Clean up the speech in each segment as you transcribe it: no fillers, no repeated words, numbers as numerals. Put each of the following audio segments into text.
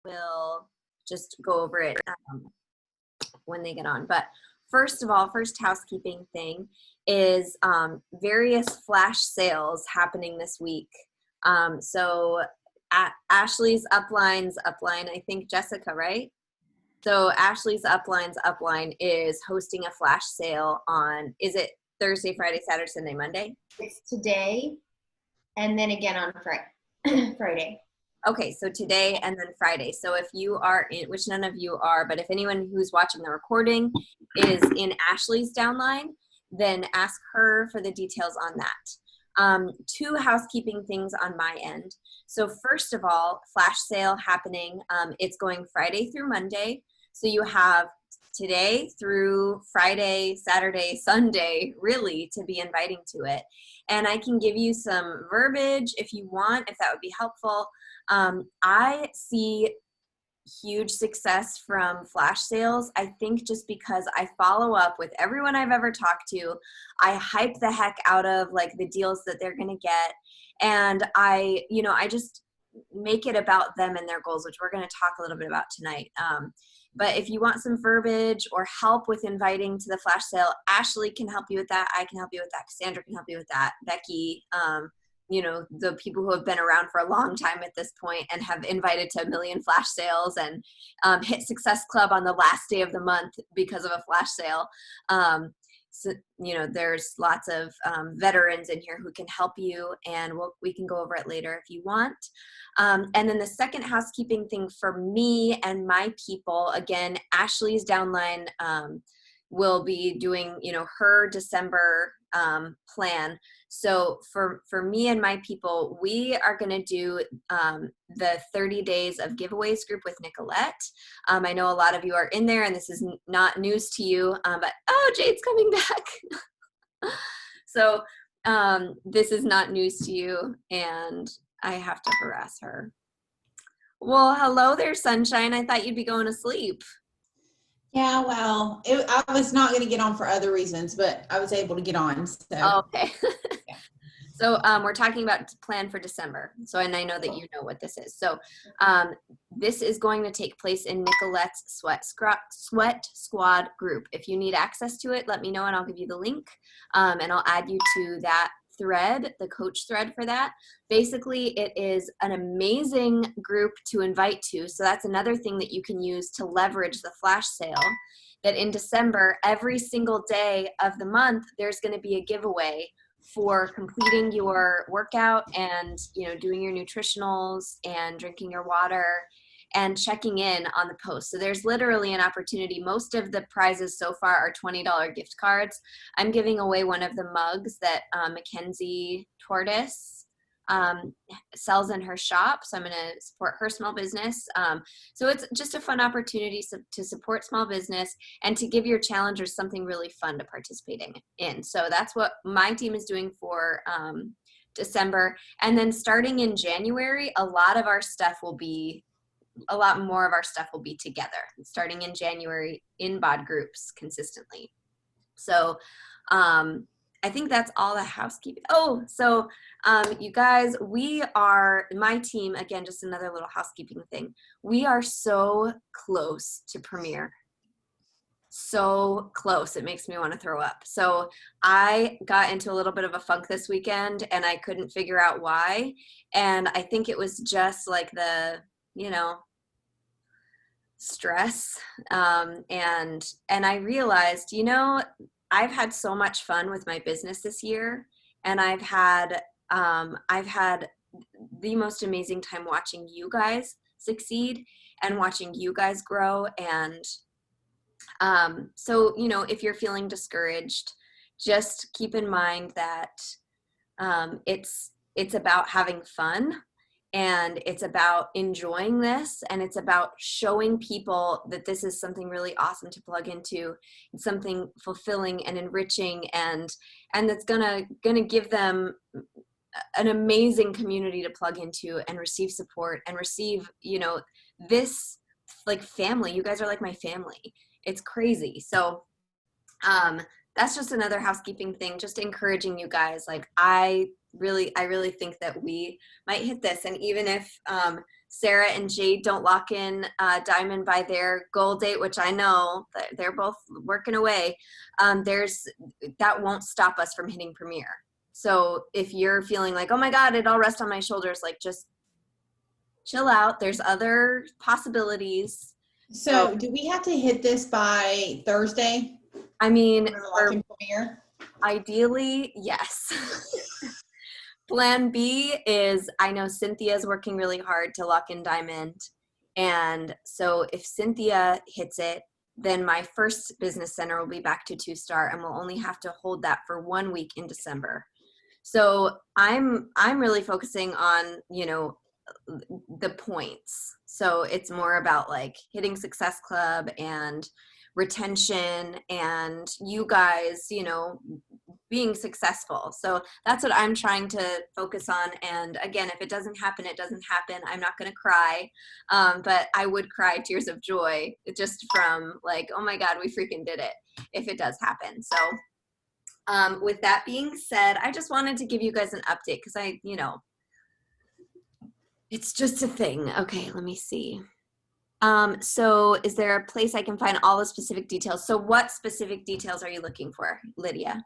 will just go over it when they get on. But first of all, first housekeeping thing is various flash sales happening this week. So at Ashley's upline, I think Jessica, right? So Ashley's upline is hosting a flash sale on, is it Thursday, Friday, Saturday, Sunday, Monday? It's today and then again on Friday. Okay, so today and then Friday. So if you are in, which none of you are, but if anyone who's watching the recording is in Ashley's downline, then ask her for the details on that. Two housekeeping things on my end. So first of all, flash sale happening. It's going Friday through Monday. So you have today through Friday, Saturday, Sunday, really, to be inviting to it. And I can give you some verbiage if you want, if that would be helpful. I see huge success from flash sales. I think just because I follow up with everyone I've ever talked to, I hype the heck out of like the deals that they're going to get. And I just make it about them and their goals, which we're going to talk a little bit about tonight. But if you want some verbiage or help with inviting to the flash sale, Ashley can help you with that. I can help you with that. Cassandra can help you with that. Becky, the people who have been around for a long time at this point and have invited to 1 million flash sales and hit Success Club on the last day of the month because of a flash sale. So, there's lots of veterans in here who can help you, and we can go over it later if you want. And then the second housekeeping thing for me and my people, again, Ashley's downline will be doing, her December plan. So for me and my people, we are going to do the 30 days of giveaways group with Nicolette. I know a lot of you are in there and this is not news to you, but Jade's coming back. So this is not news to you and I have to harass her. Well, hello there, Sunshine. I thought you'd be going to sleep. Yeah, well, I was not going to get on for other reasons, but I was able to get on. So. Okay. Yeah. So we're talking about plan for December. So, and I know that you know what this is. So this is going to take place in Nicolette's Sweat Squad group. If you need access to it, let me know and I'll give you the link. And I'll add you to that thread, the coach thread for that. Basically, it is an amazing group to invite to. So that's another thing that you can use to leverage the flash sale. That in December, every single day of the month, there's going to be a giveaway for completing your workout and doing your nutritionals and drinking your water and checking in on the post. So there's literally an opportunity. Most of the prizes so far are $20 gift cards. I'm giving away one of the mugs that Mackenzie Tortoise sells in her shop. So I'm going to support her small business. So it's just a fun opportunity to support small business and to give your challengers something really fun to participate in. So that's what my team is doing for December. And then starting in January, a lot more of our stuff will be together starting in January in BOD groups consistently. So I think that's all the housekeeping. So you guys, my team, again, just another little housekeeping thing. We are so close to premiere. So close. It makes me want to throw up. So I got into a little bit of a funk this weekend and I couldn't figure out why. And I think it was just like the, stress. And I realized, I've had so much fun with my business this year, and I've had the most amazing time watching you guys succeed and watching you guys grow. And so, if you're feeling discouraged, just keep in mind that it's about having fun. And it's about enjoying this, and it's about showing people that this is something really awesome to plug into. It's something fulfilling and enriching, and that's gonna give them an amazing community to plug into and receive support and receive, this like family. You guys are like my family. It's crazy. So that's just another housekeeping thing, just encouraging you guys. Like I really think that we might hit this. And even if Sarah and Jade don't lock in Diamond by their goal date, which I know that they're both working away, that won't stop us from hitting Premier. So if you're feeling like, oh my God, it all rests on my shoulders, like just chill out. There's other possibilities. So do we have to hit this by Thursday? I mean, Premier? Ideally, yes. Plan B is, I know Cynthia's working really hard to lock in Diamond. And so if Cynthia hits it, then my first business center will be back to 2-star, and we'll only have to hold that for 1 week in December. So I'm really focusing on, the points. So it's more about like hitting Success Club and retention and you guys, being successful. So that's what I'm trying to focus on. And again, if it doesn't happen, it doesn't happen. I'm not going to cry. But I would cry tears of joy just from like, oh my God, we freaking did it if it does happen. So with that being said, I just wanted to give you guys an update because it's just a thing. Okay, let me see. So is there a place I can find all the specific details? So what specific details are you looking for, Lydia?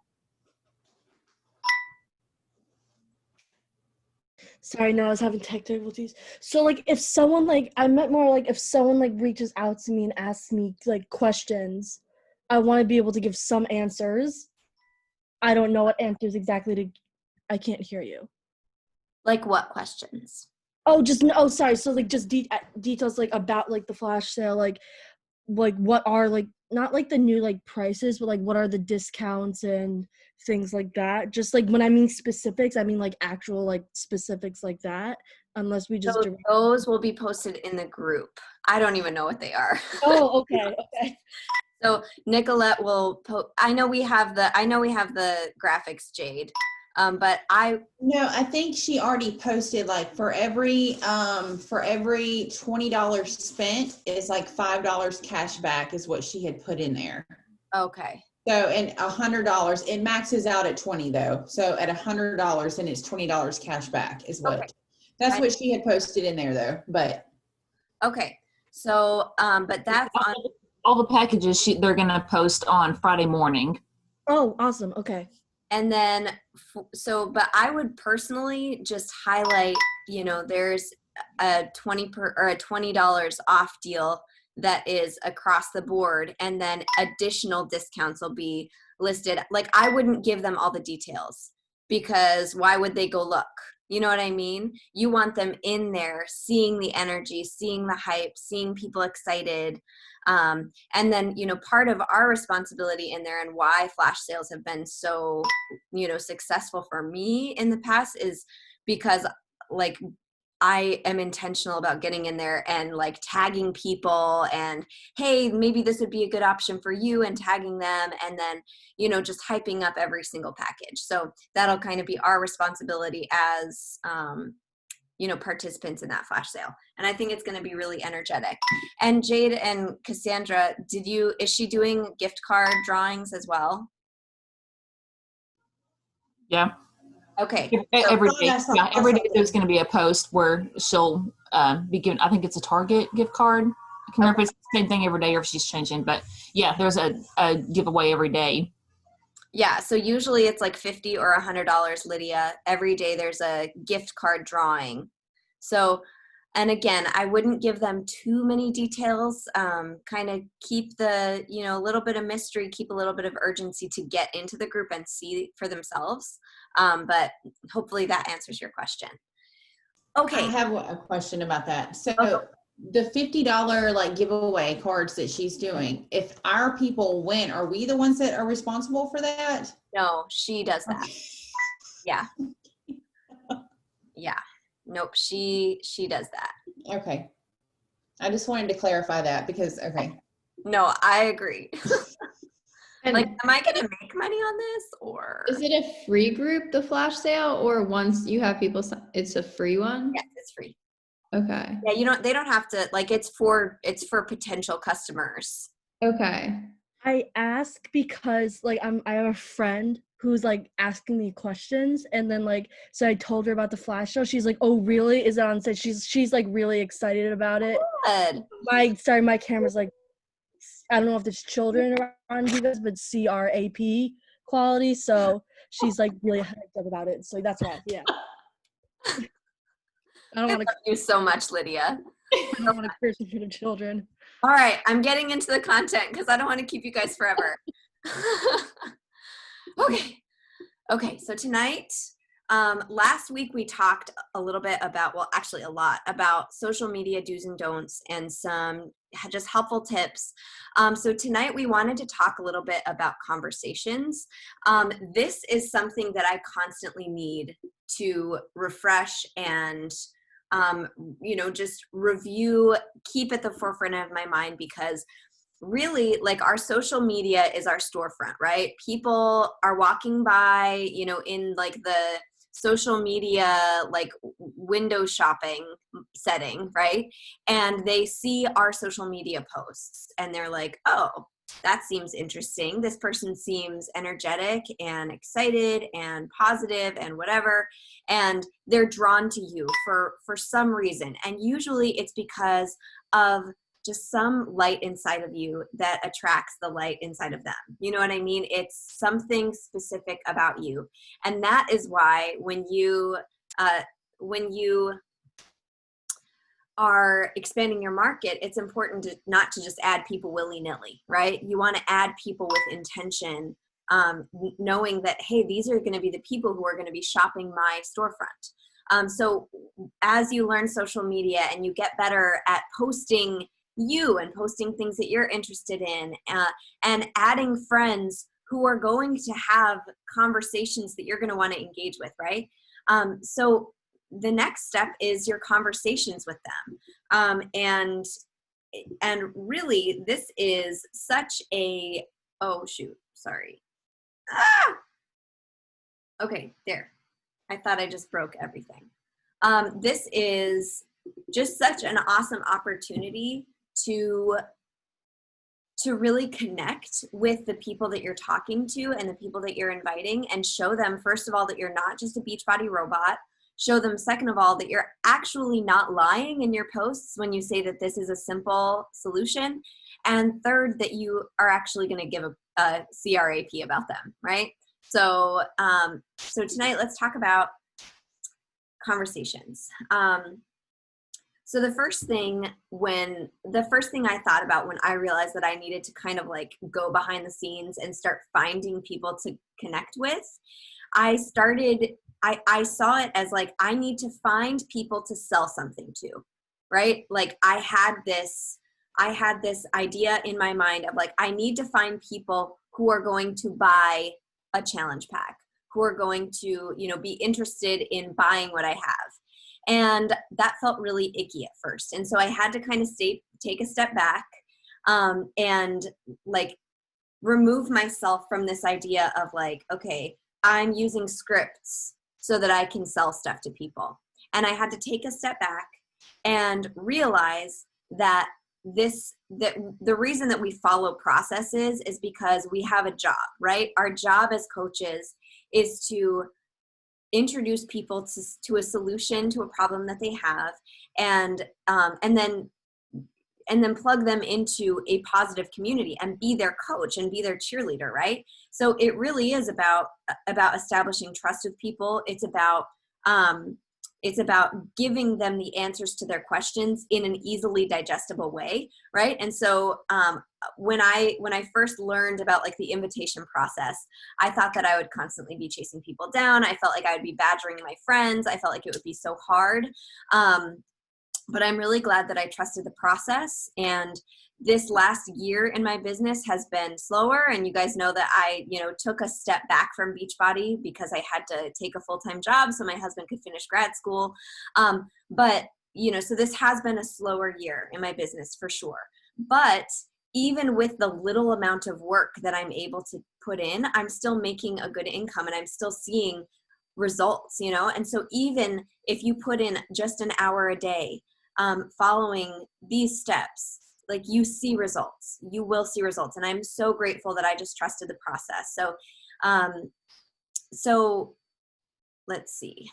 Sorry, no, I was having tech difficulties. So, like, if someone, I meant more like if someone, reaches out to me and asks me, questions, I want to be able to give some answers. I don't know what answers exactly I can't hear you. Like what questions? Sorry. So, just details, about, the flash sale, what are, not, the new, prices, but, what are the discounts and things like that. Just, when I mean specifics, I mean, actual, specifics like that, unless we just... So those will be posted in the group. I don't even know what they are. Oh, okay. So Nicolette will I know we have the graphics, Jade. But No, I think she already posted for every $20 spent is $5 cash back is what she had put in there. Okay. So, and $100, it maxes out at 20 though. So at $100 and it's $20 cash back is what, that's what she had posted in there though, but. Okay. So, but that's on all the packages they're going to post on Friday morning. Oh, awesome. Okay. And then, but I would personally just highlight, there's a $20 off deal that is across the board. And then additional discounts will be listed. I wouldn't give them all the details because why would they go look? You know what I mean? You want them in there, seeing the energy, seeing the hype, seeing people excited. And then, part of our responsibility in there and why flash sales have been so, successful for me in the past is because I am intentional about getting in there and tagging people and, hey, maybe this would be a good option for you and tagging them and then, just hyping up every single package. So that'll kind of be our responsibility as, participants in that flash sale. And I think it's going to be really energetic. And Jade and Cassandra, is she doing gift card drawings as well? Yeah. Okay. Every day there's going to be a post where she'll be given, I think it's a Target gift card. I can't remember if it's the same thing every day or if she's changing, but yeah, there's a giveaway every day. Yeah, so usually it's $50 or $100, Lydia. Every day there's a gift card drawing. So, and again, I wouldn't give them too many details. Kind of keep the, a little bit of mystery, keep a little bit of urgency to get into the group and see for themselves. But hopefully that answers your question. Okay. I have a question about that. So the $50 giveaway cards that she's doing, if our people win, are we the ones that are responsible for that? No, she does that. Yeah. Yeah. Nope. She does that. Okay. I just wanted to clarify that because, okay. No, I agree. And am I going to make money on this or? is it a free group, the flash sale, or once you have people, it's a free one? Yes, it's free. Okay. Yeah, they don't have to, it's for potential customers. Okay. I ask because I have a friend who's like asking me questions, and then like so I told her about the flash show. She's like, "Oh, really? Is it on set?" She's like really excited about it. Good. My camera's like, I don't know if there's children around you guys, but CRAP quality. So she's like really hyped up about it. So that's why, yeah. I don't want to. Thank you so much, Lydia. I don't want to curse in front of children. All right, I'm getting into the content because I don't want to keep you guys forever. Okay, so tonight, last week we talked a little bit about, well, actually a lot, about social media do's and don'ts and some just helpful tips. So tonight we wanted to talk a little bit about conversations. This is something that I constantly need to refresh and just review, keep at the forefront of my mind, because really, like, our social media is our storefront, right? People are walking by, in like the social media, like window shopping setting, right? And they see our social media posts and they're like, oh, that seems interesting. This person seems energetic and excited and positive and whatever. And they're drawn to you for some reason. And usually it's because of just some light inside of you that attracts the light inside of them. You know what I mean? It's something specific about you. And that is why when you are expanding your market, it's important not to just add people willy-nilly, right? You want to add people with intention, knowing that, hey, these are going to be the people who are going to be shopping my storefront. So as you learn social media and you get better at posting you and posting things that you're interested in, and adding friends who are going to have conversations that you're going to want to engage with, right? So the next step is your conversations with them. And really, this is such a, oh shoot, sorry. Okay, there. I thought I just broke everything. This is just such an awesome opportunity to really connect with the people that you're talking to and the people that you're inviting, and show them, first of all, that you're not just a Beachbody robot. Show them, second of all, that you're actually not lying in your posts when you say that this is a simple solution. And third, that you are actually going to give a CRAP about them, right? So, so tonight, let's talk about conversations. So the first thing I thought about when I realized that I needed to kind of like go behind the scenes and start finding people to connect with, I saw it as like, I need to find people to sell something to, right? Like I had this idea in my mind of like, I need to find people who are going to buy a challenge pack, who are going to, be interested in buying what I have. And that felt really icky at first. And so I had to kind of take a step back, and like remove myself from this idea of like, okay, I'm using scripts so that I can sell stuff to people. And I had to take a step back and realize that the reason that we follow processes is because we have a job, right? Our job as coaches is to introduce people to a solution to a problem that they have, and then plug them into a positive community and be their coach and be their cheerleader, right? So it really is about establishing trust with people. It's about giving them the answers to their questions in an easily digestible way, right? And so when I first learned about like the invitation process, I thought that I would constantly be chasing people down. I felt like I would be badgering my friends. I felt like it would be so hard. But I'm really glad that I trusted the process. And this last year in my business has been slower. And you guys know that I, took a step back from Beachbody because I had to take a full-time job so my husband could finish grad school. But so this has been a slower year in my business for sure. But even with the little amount of work that I'm able to put in, I'm still making a good income and I'm still seeing results, And so even if you put in just an hour a day, following these steps, like you see results, you will see results. And I'm so grateful that I just trusted the process. So, So let's see.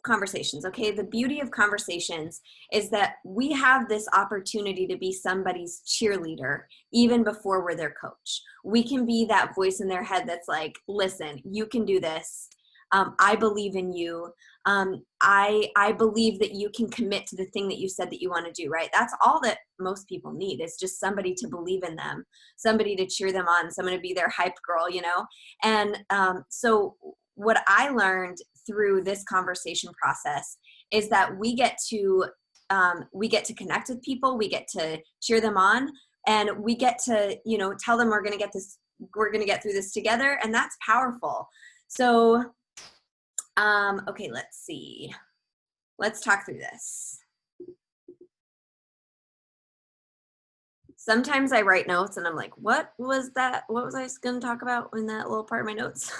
Conversations. Okay. The beauty of conversations is that we have this opportunity to be somebody's cheerleader even before we're their coach. We can be that voice in their head that's like, listen, you can do this. I believe in you. I believe that you can commit to the thing that you said that you want to do, right? That's all that most people need, is just somebody to believe in them, somebody to cheer them on, someone to be their hype girl, you know? And so what I learned through this conversation process is that we get to connect with people, we get to cheer them on, and we get to, you know, tell them we're going to get through this together. And that's powerful. So, okay, let's see. Let's talk through this. Sometimes I write notes and I'm like, what was that? What was I going to talk about in that little part of my notes?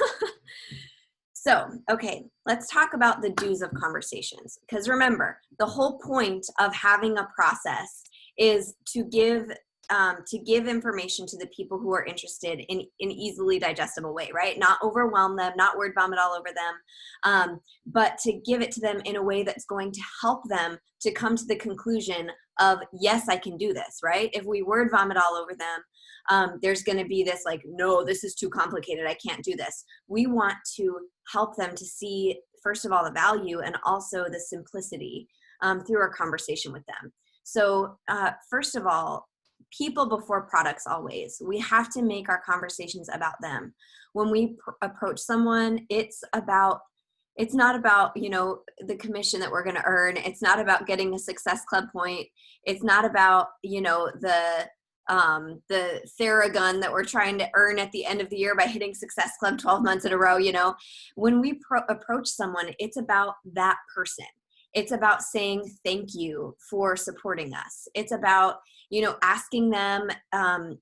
So, okay, let's talk about the do's of conversations. Because remember, the whole point of having a process is to give information to the people who are interested in an easily digestible way, right? Not overwhelm them, not word vomit all over them, but to give it to them in a way that's going to help them to come to the conclusion of, yes, I can do this, right? If we word vomit all over them, there's going to be this like, no, this is too complicated, I can't do this. We want to help them to see, first of all, the value and also the simplicity through our conversation with them. So first of all, people before products always. We have to make our conversations about them. When we approach someone, it's not about, you know, the commission that we're going to earn. It's not about getting a Success Club point. It's not about, you know, the Theragun that we're trying to earn at the end of the year by hitting Success Club 12 months in a row. You know, when we approach someone, it's about that person. It's about saying thank you for supporting us. It's about, you know, asking them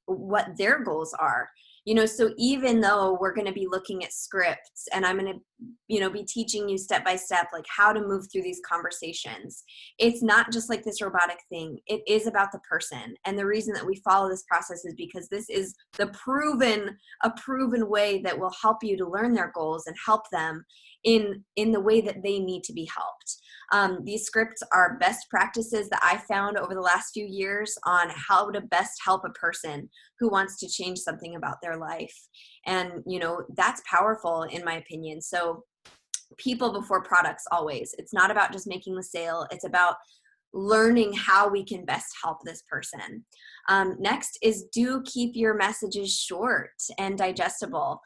what their goals are. You know, so even though we're going to be looking at scripts and I'm going to, you know, be teaching you step by step, like how to move through these conversations, it's not just like this robotic thing. It is about the person. And the reason that we follow this process is because this is a proven way that will help you to learn their goals and help them in the way that they need to be helped. These scripts are best practices that I found over the last few years on how to best help a person who wants to change something about their life. And, you know, that's powerful in my opinion. So people before products always. It's not about just making the sale. It's about learning how we can best help this person. Next is do keep your messages short and digestible,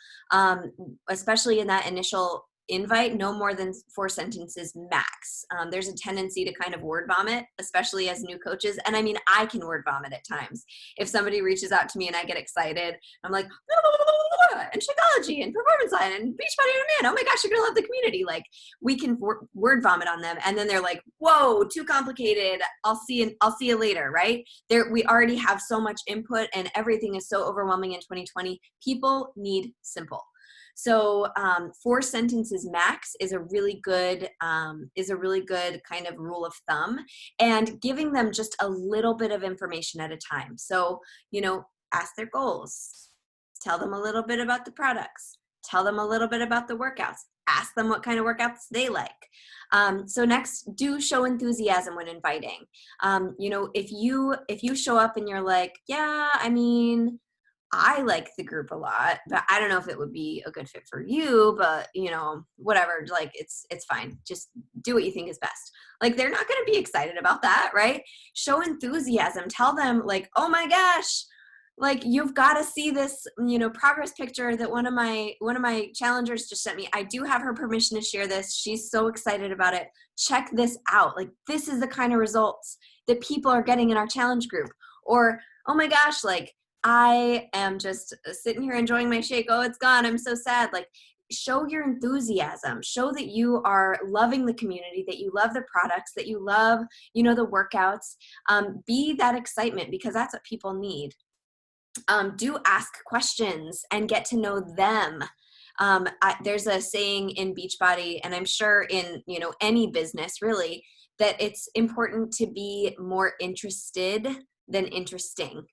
especially in that initial invite, no more than 4 sentences max. There's a tendency to kind of word vomit, especially as new coaches. And I mean, I can word vomit at times. If somebody reaches out to me and I get excited, I'm like, and Shakeology and Performance Line and Beachbody on Demand. Oh my gosh, you're going to love the community. Like we can word vomit on them. And then they're like, whoa, too complicated. I'll see you later, right? We already have so much input and everything is so overwhelming in 2020. People need simple. So 4 sentences max is a really good kind of rule of thumb, and giving them just a little bit of information at a time. So, you know, ask their goals, tell them a little bit about the products, tell them a little bit about the workouts, ask them what kind of workouts they like. So next, do show enthusiasm when inviting. You know, if you show up and you're like, yeah, I mean, I like the group a lot, but I don't know if it would be a good fit for you, but you know, whatever, like it's fine. Just do what you think is best. Like they're not going to be excited about that, right? Show enthusiasm. Tell them like, oh my gosh, like you've got to see this, you know, progress picture that one of my challengers just sent me. I do have her permission to share this. She's so excited about it. Check this out. Like this is the kind of results that people are getting in our challenge group. Or, oh my gosh, like I am just sitting here enjoying my shake. Oh, it's gone. I'm so sad. Like, show your enthusiasm. Show that you are loving the community, that you love the products, that you love, you know, the workouts. Be that excitement because that's what people need. Do ask questions and get to know them. There's a saying in Beachbody, and I'm sure in, you know, any business really, that it's important to be more interested than interesting.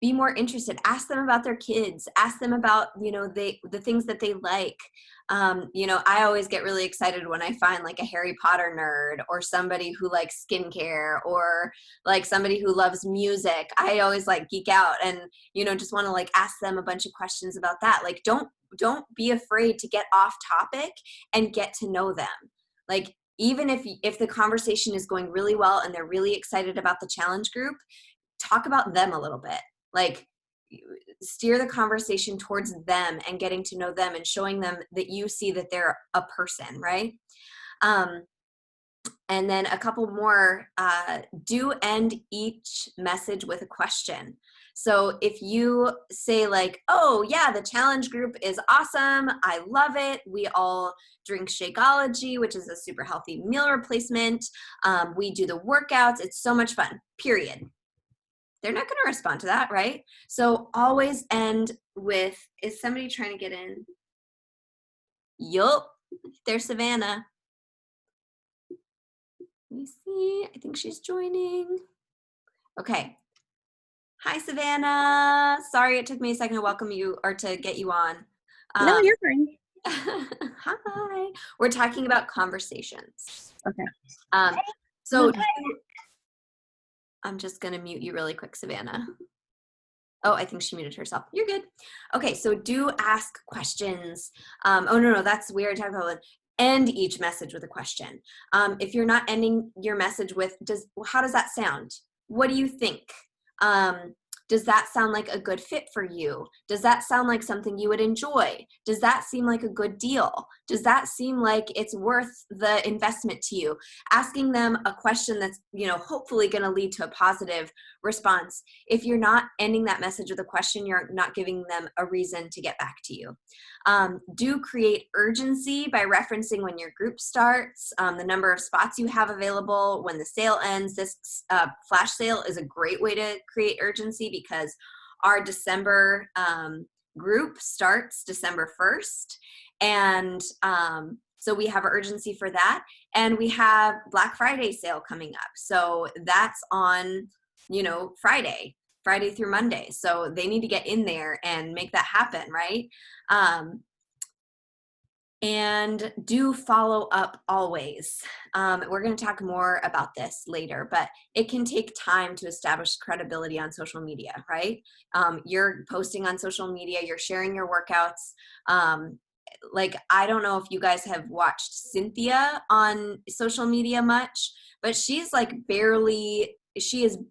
be more interested. Ask them about their kids. Ask them about, the things that they like. I always get really excited when I find like a Harry Potter nerd or somebody who likes skincare or like somebody who loves music. I always like geek out and, just want to like ask them a bunch of questions about that. Like, don't be afraid to get off topic and get to know them. Like, even if the conversation is going really well and they're really excited about the challenge group, talk about them a little bit. Like, steer the conversation towards them and getting to know them and showing them that you see that they're a person, right? And then a couple more, do end each message with a question. So if you say like, oh yeah, the challenge group is awesome, I love it, we all drink Shakeology, which is a super healthy meal replacement, we do the workouts, it's so much fun, period. They're not going to respond to that, right? So always end with, is somebody trying to get in? Yup, there's Savannah. Let me see, I think she's joining. Okay. Hi, Savannah. Sorry it took me a second to welcome you or to get you on. No, you're fine. Hi. We're talking about conversations. Okay. So I'm just going to mute you really quick, Savannah. Oh, I think she muted herself. You're good. Okay, so do ask questions. Oh, no, that's weird. Talk about end each message with a question. If you're not ending your message with, how does that sound? What do you think? Does that sound like a good fit for you? Does that sound like something you would enjoy? Does that seem like a good deal? Does that seem like it's worth the investment to you? Asking them a question that's, hopefully going to lead to a positive response. If you're not ending that message with a question, you're not giving them a reason to get back to you. Do create urgency by referencing when your group starts, the number of spots you have available, when the sale ends. This flash sale is a great way to create urgency because our December group starts December 1st. And so we have urgency for that. And we have Black Friday sale coming up. So that's on, Friday through Monday. So they need to get in there and make that happen, right? And do follow up always. We're going to talk more about this later, but it can take time to establish credibility on social media, right? You're posting on social media, you're sharing your workouts. I don't know if you guys have watched Cynthia on social media much, but she is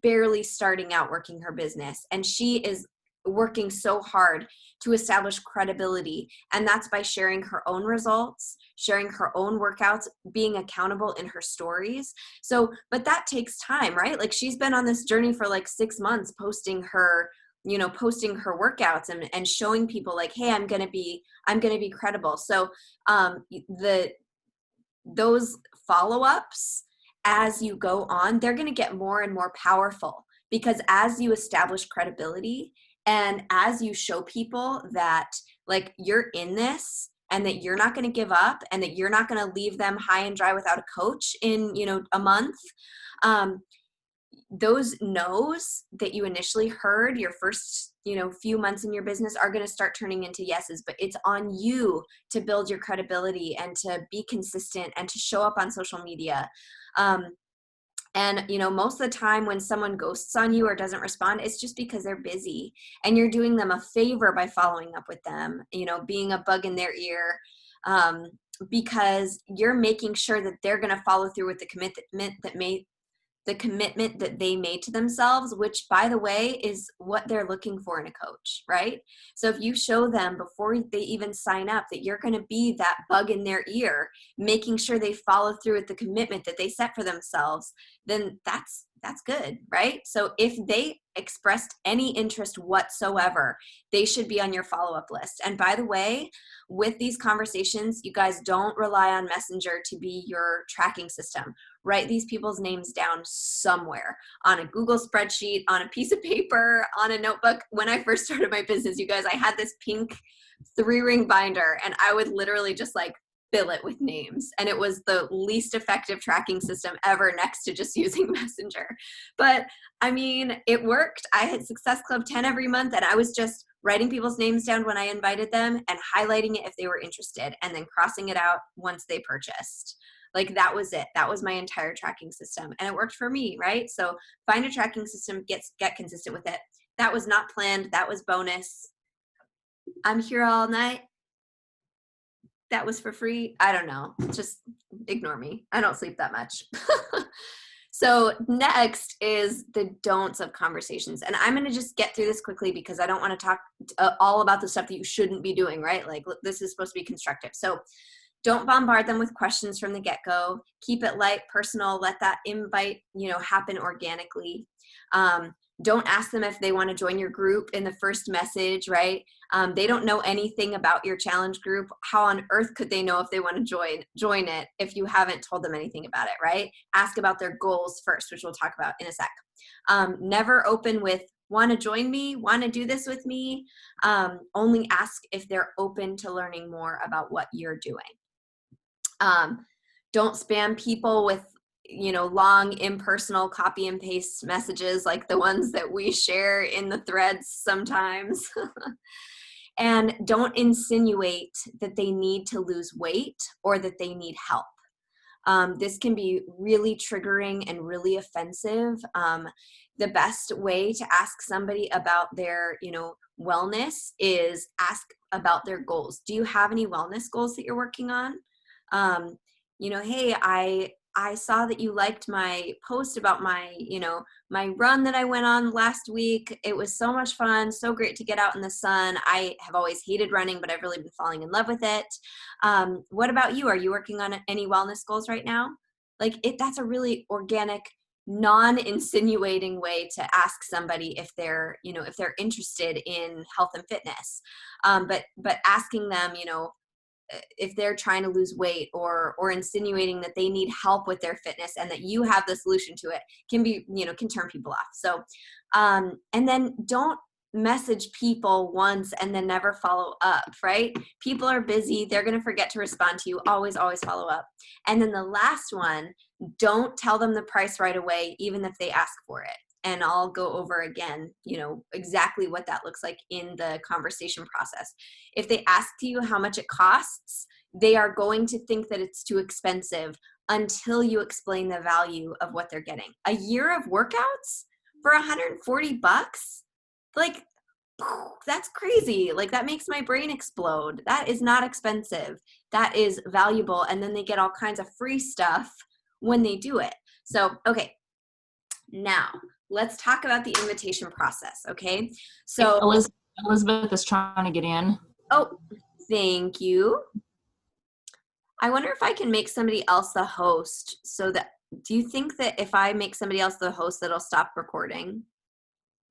barely starting out working her business, and she is working so hard to establish credibility. And that's by sharing her own results, sharing her own workouts, being accountable in her stories. So, but that takes time, right? Like, she's been on this journey for like 6 months, posting her workouts and showing people like, hey, I'm going to be credible. So, those follow-ups as you go on, they're going to get more and more powerful, because as you establish credibility and as you show people that like you're in this and that you're not going to give up and that you're not going to leave them high and dry without a coach in, a month, those no's that you initially heard your first, few months in your business are going to start turning into yeses. But it's on you to build your credibility and to be consistent and to show up on social media. And, most of the time when someone ghosts on you or doesn't respond, it's just because they're busy, and you're doing them a favor by following up with them, being a bug in their ear, because you're making sure that they're going to follow through with the commitment that they made to themselves, which, by the way, is what they're looking for in a coach, right? So if you show them before they even sign up that you're going to be that bug in their ear, making sure they follow through with the commitment that they set for themselves, then that's good, right? So if they expressed any interest whatsoever, they should be on your follow-up list. And by the way, with these conversations, you guys don't rely on Messenger to be your tracking system. Write these people's names down somewhere, on a Google spreadsheet, on a piece of paper, on a notebook. When I first started my business, you guys, I had this pink 3-ring binder, and I would literally just like fill it with names. And it was the least effective tracking system ever, next to just using Messenger. But I mean, it worked. I had Success Club 10 every month, and I was just writing people's names down when I invited them and highlighting it if they were interested, and then crossing it out once they purchased. Like, that was it. That was my entire tracking system, and it worked for me, right? So find a tracking system, get consistent with it. That was not planned. That was bonus. I'm here all night. That was for free. I don't know. Just ignore me. I don't sleep that much. So next is the don'ts of conversations. And I'm going to just get through this quickly because I don't want to talk all about the stuff that you shouldn't be doing, right? Like, this is supposed to be constructive. So don't bombard them with questions from the get-go. Keep it light, personal. Let that invite, happen organically. Don't ask them if they want to join your group in the first message, right? They don't know anything about your challenge group. How on earth could they know if they want to join it if you haven't told them anything about it, right? Ask about their goals first, which we'll talk about in a sec. Never open with, want to join me, want to do this with me. Only ask if they're open to learning more about what you're doing. Don't spam people with long impersonal copy and paste messages like the ones that we share in the threads sometimes. And don't insinuate that they need to lose weight or that they need help. This can be really triggering and really offensive. The best way to ask somebody about their, wellness is ask about their goals. Do you have any wellness goals that you're working on? Hey, I saw that you liked my post about my run that I went on last week. It was so much fun, so great to get out in the sun. I have always hated running, but I've really been falling in love with it. What about you? Are you working on any wellness goals right now? That's a really organic, non-insinuating way to ask somebody if they're interested in health and fitness. But asking them, if they're trying to lose weight or insinuating that they need help with their fitness and that you have the solution to it can turn people off. So, and then don't message people once and then never follow up, right? People are busy. They're going to forget to respond to you. Always, always follow up. And then the last one, don't tell them the price right away, even if they ask for it. And I'll go over again, exactly what that looks like in the conversation process. If they ask you how much it costs, they are going to think that it's too expensive until you explain the value of what they're getting. A year of workouts for $140? That's crazy. That makes my brain explode. That is not expensive. That is valuable. And then they get all kinds of free stuff when they do it. So, okay. Now, let's talk about the invitation process, okay? So Elizabeth is trying to get in. Oh, thank you. I wonder if I can make somebody else the host do you think that if I make somebody else the host, that'll stop recording?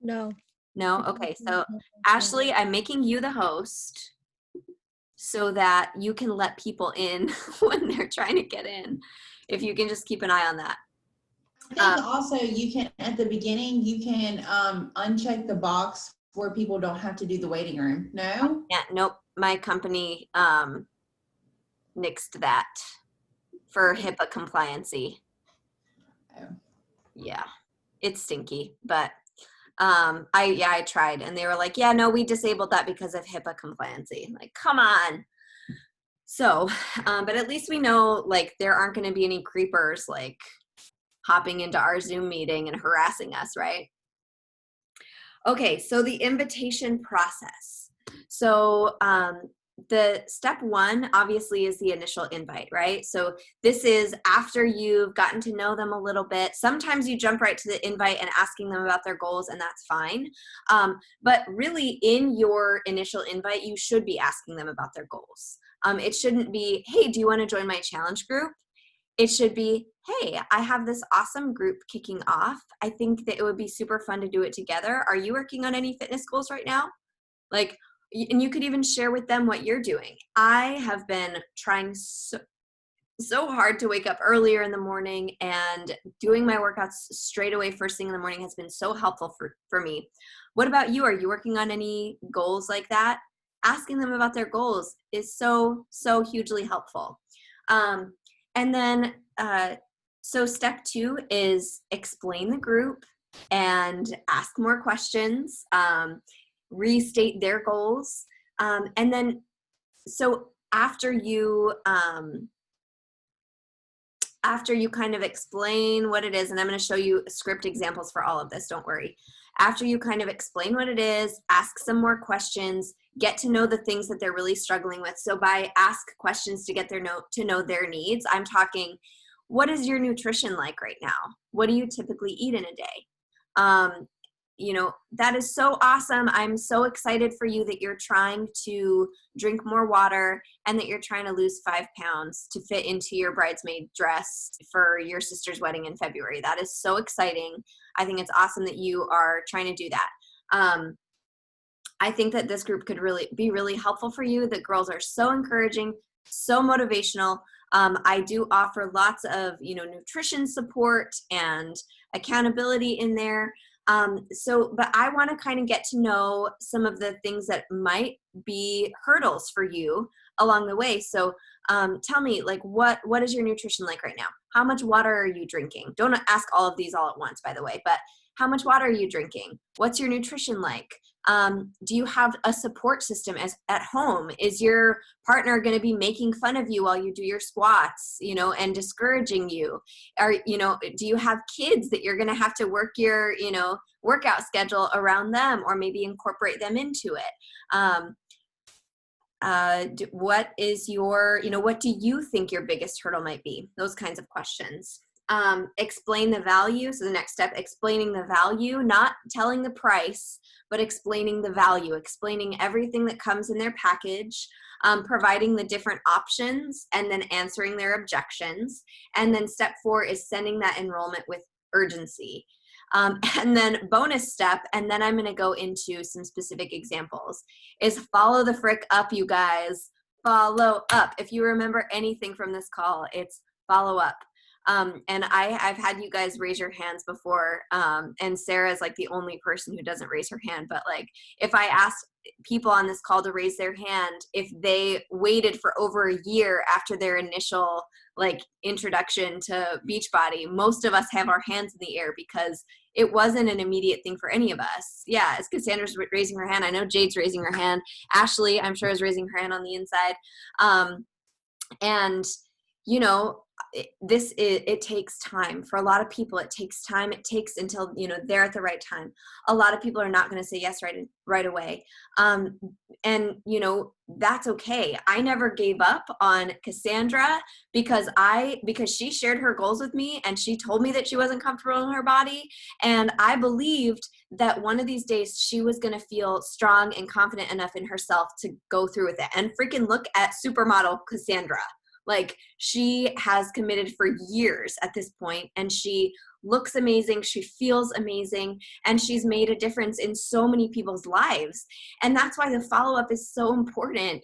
No. No? Okay, so Ashley, I'm making you the host so that you can let people in when they're trying to get in. If you can just keep an eye on that. I think also you can, at the beginning, you can uncheck the box where people don't have to do the waiting room. No? Yeah, nope. My company nixed that for HIPAA compliancy. Oh. Yeah, it's stinky, but I tried and they were like, yeah, no, we disabled that because of HIPAA compliancy. Like, come on. So, but at least we know there aren't going to be any creepers hopping into our Zoom meeting and harassing us, right? Okay, so the invitation process. So the step one obviously is the initial invite, right? So this is after you've gotten to know them a little bit. Sometimes you jump right to the invite and asking them about their goals, and that's fine. But really in your initial invite, you should be asking them about their goals. It shouldn't be, hey, do you want to join my challenge group? It should be, hey, I have this awesome group kicking off. I think that it would be super fun to do it together. Are you working on any fitness goals right now? And you could even share with them what you're doing. I have been trying so hard to wake up earlier in the morning, and doing my workouts straight away first thing in the morning has been so helpful for me. What about you? Are you working on any goals like that? Asking them about their goals is so hugely helpful. And then, so step 2 is explain the group and ask more questions, restate their goals. And then, so after you kind of explain what it is, and I'm going to show you script examples for all of this, don't worry. After you kind of explain what it is, ask some more questions, get to know the things that they're really struggling with. So by ask questions to get to know their needs, I'm talking, what is your nutrition like right now? What do you typically eat in a day? That is so awesome. I'm so excited for you that you're trying to drink more water and that you're trying to lose 5 pounds to fit into your bridesmaid dress for your sister's wedding in February. That is so exciting. I think it's awesome that you are trying to do that. I think that this group could be really helpful for you. The girls are so encouraging, so motivational. I do offer lots of, nutrition support and accountability in there. But I want to kind of get to know some of the things that might be hurdles for you along the way. So tell me, like, what is your nutrition like right now? How much water are you drinking? Don't ask all of these all at once, by the way, but how much water are you drinking? What's your nutrition like? Do you have a support system at home? Is your partner going to be making fun of you while you do your squats, and discouraging you? Do you have kids that you're going to have to work your, workout schedule around them, or maybe incorporate them into it? What is your, what do you think your biggest hurdle might be? Those kinds of questions. Explain the value. So the next step, explaining the value, not telling the price, but explaining the value, explaining everything that comes in their package, providing the different options, and then answering their objections. And then step 4 is sending that enrollment with urgency. And then bonus step, and then I'm going to go into some specific examples, is follow the frick up, you guys. Follow up. If you remember anything from this call, it's follow up. And I've had you guys raise your hands before, and Sarah's like the only person who doesn't raise her hand. But like, if I asked people on this call to raise their hand, if they waited for over a year after their initial like introduction to Beachbody, most of us have our hands in the air because it wasn't an immediate thing for any of us. Yeah, it's Cassandra's raising her hand. I know Jade's raising her hand. Ashley, I'm sure, is raising her hand on the inside. And it takes time. For a lot of people, it takes time. It takes until, they're at the right time. A lot of people are not going to say yes right away. And that's okay. I never gave up on Cassandra because she shared her goals with me, and she told me that she wasn't comfortable in her body. And I believed that one of these days she was going to feel strong and confident enough in herself to go through with it. And freaking look at supermodel Cassandra. Like, she has committed for years at this point, and she looks amazing. She feels amazing, and she's made a difference in so many people's lives. And that's why the follow-up is so important.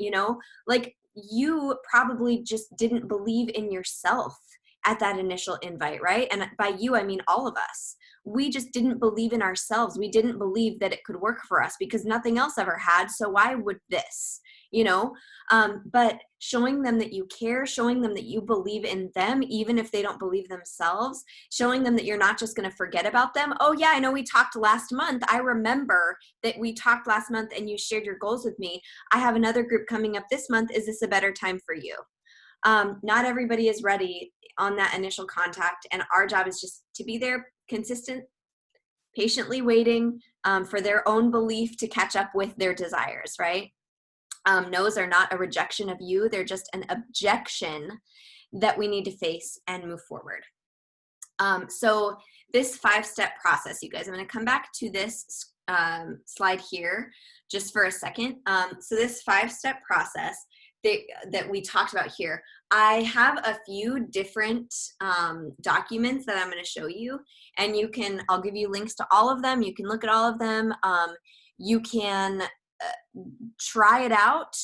Like, you probably just didn't believe in yourself at that initial invite, right? And by you, I mean all of us. We just didn't believe in ourselves. We didn't believe that it could work for us because nothing else ever had. So why would this? But showing them that you care, showing them that you believe in them, even if they don't believe themselves, showing them that you're not just going to forget about them. Oh yeah, I know we talked last month. I remember that we talked last month and you shared your goals with me. I have another group coming up this month. Is this a better time for you? Not everybody is ready on that initial contact, and our job is just to be there, consistent, patiently waiting for their own belief to catch up with their desires, right? No's are not a rejection of you. They're just an objection that we need to face and move forward. So this 5-step process, you guys, I'm going to come back to this slide here just for a second. So this 5-step process that we talked about here, I have a few different documents that I'm going to show you, and I'll give you links to all of them. You can look at all of them. You can try out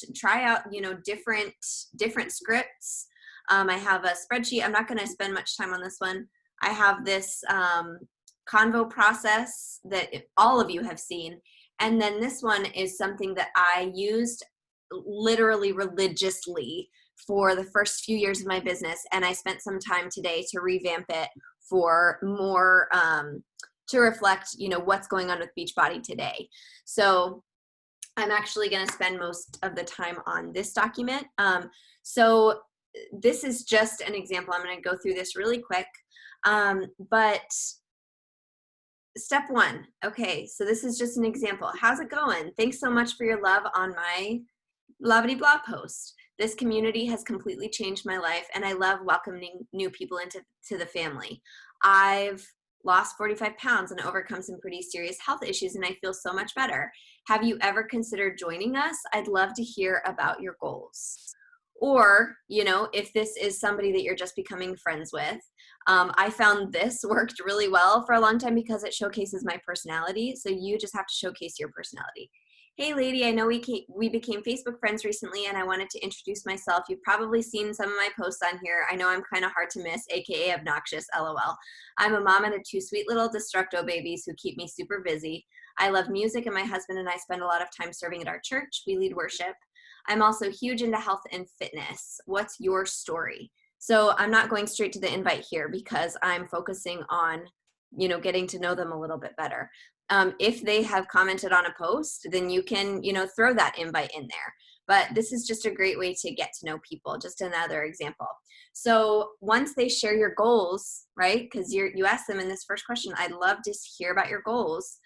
different scripts. I have a spreadsheet. I'm not going to spend much time on this one. I have this convo process that all of you have seen. And then this one is something that I used literally religiously for the first few years of my business, and I spent some time today to revamp it for more to reflect, what's going on with Beachbody today. So I'm actually going to spend most of the time on this document. So this is just an example. I'm going to go through this really quick. But step one, okay, so this is just an example. How's it going? Thanks so much for your love on my Lovity blog post. This community has completely changed my life, and I love welcoming new people into the family. I've lost 45 pounds and overcome some pretty serious health issues, and I feel so much better. Have you ever considered joining us? I'd love to hear about your goals. Or, if this is somebody that you're just becoming friends with, I found this worked really well for a long time because it showcases my personality. So you just have to showcase your personality. Hey lady, I know we became Facebook friends recently, and I wanted to introduce myself. You've probably seen some of my posts on here. I know I'm kind of hard to miss, aka obnoxious, LOL. I'm a mom and 2 sweet little Destructo babies who keep me super busy. I love music, and my husband and I spend a lot of time serving at our church. We lead worship. I'm also huge into health and fitness. What's your story? So I'm not going straight to the invite here because I'm focusing on, getting to know them a little bit better. If they have commented on a post, then you can, throw that invite in there. But this is just a great way to get to know people. Just another example. So once they share your goals, right? Because you asked them in this first question, I'd love to hear about your goals.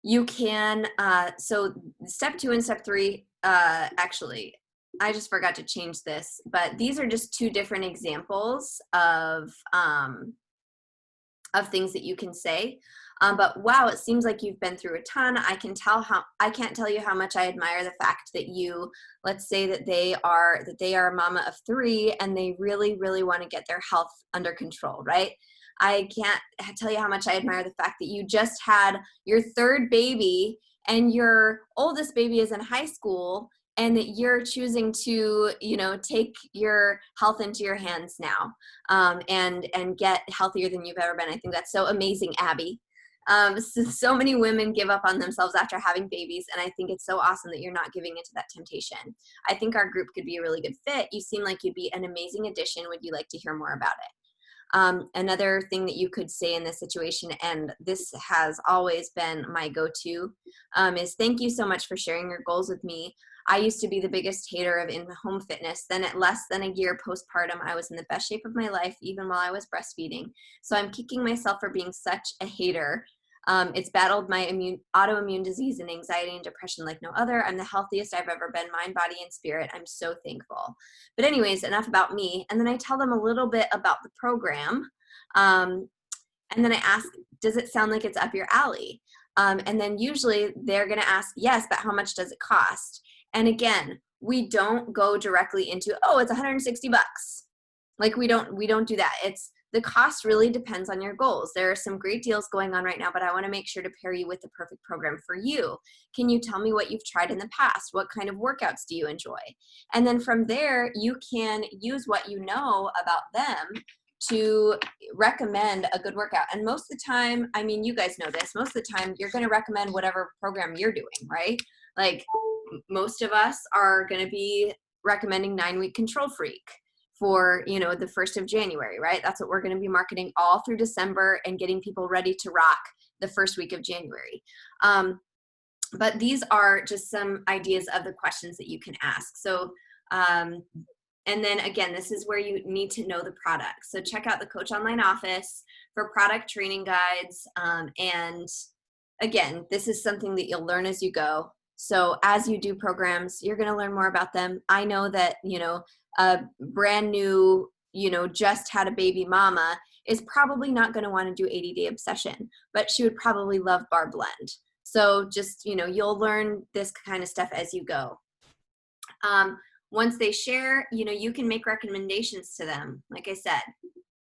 You can, so step 2 and step 3, actually, I just forgot to change this, but these are just 2 different examples of things that you can say. But wow, it seems like you've been through a ton. I can't tell you how much I admire the fact that let's say that they are a mama of 3 and they really, really want to get their health under control, right? I can't tell you how much I admire the fact that you just had your 3rd baby and your oldest baby is in high school, and that you're choosing to, take your health into your hands now, and get healthier than you've ever been. I think that's so amazing, Abby. So many women give up on themselves after having babies, and I think it's so awesome that you're not giving into that temptation. I think our group could be a really good fit. You seem like you'd be an amazing addition. Would you like to hear more about it? Another thing that you could say in this situation, and this has always been my go-to, is thank you so much for sharing your goals with me. I used to be the biggest hater of in-home fitness. Then at less than a year postpartum, I was in the best shape of my life, even while I was breastfeeding. So I'm kicking myself for being such a hater. It's battled my autoimmune disease and anxiety and depression like no other. I'm the healthiest I've ever been, mind, body, and spirit. I'm so thankful. But anyways, enough about me. And then I tell them a little bit about the program. And then I ask, does it sound like it's up your alley? And then usually they're going to ask, yes, but how much does it cost? And again, we don't go directly into, oh, it's $160. Like we don't do that. The cost really depends on your goals. There are some great deals going on right now, but I want to make sure to pair you with the perfect program for you. Can you tell me what you've tried in the past? What kind of workouts do you enjoy? And then from there, you can use what you know about them to recommend a good workout. And most of the time, I mean, you guys know this, most of the time you're going to recommend whatever program you're doing, right? Like most of us are going to be recommending 9-week Control Freak for, the 1st of January, right? That's what we're going to be marketing all through December and getting people ready to rock the first week of January. But these are just some ideas of the questions that you can ask. So, and then again, this is where you need to know the product. So check out the Coach Online Office for product training guides. And again, this is something that you'll learn as you go. So as you do programs, you're going to learn more about them. I know that, a brand new, just had a baby mama is probably not going to want to do 80-day obsession, but she would probably love Bar Blend. So just, you'll learn this kind of stuff as you go. Once they share, you can make recommendations to them. Like I said,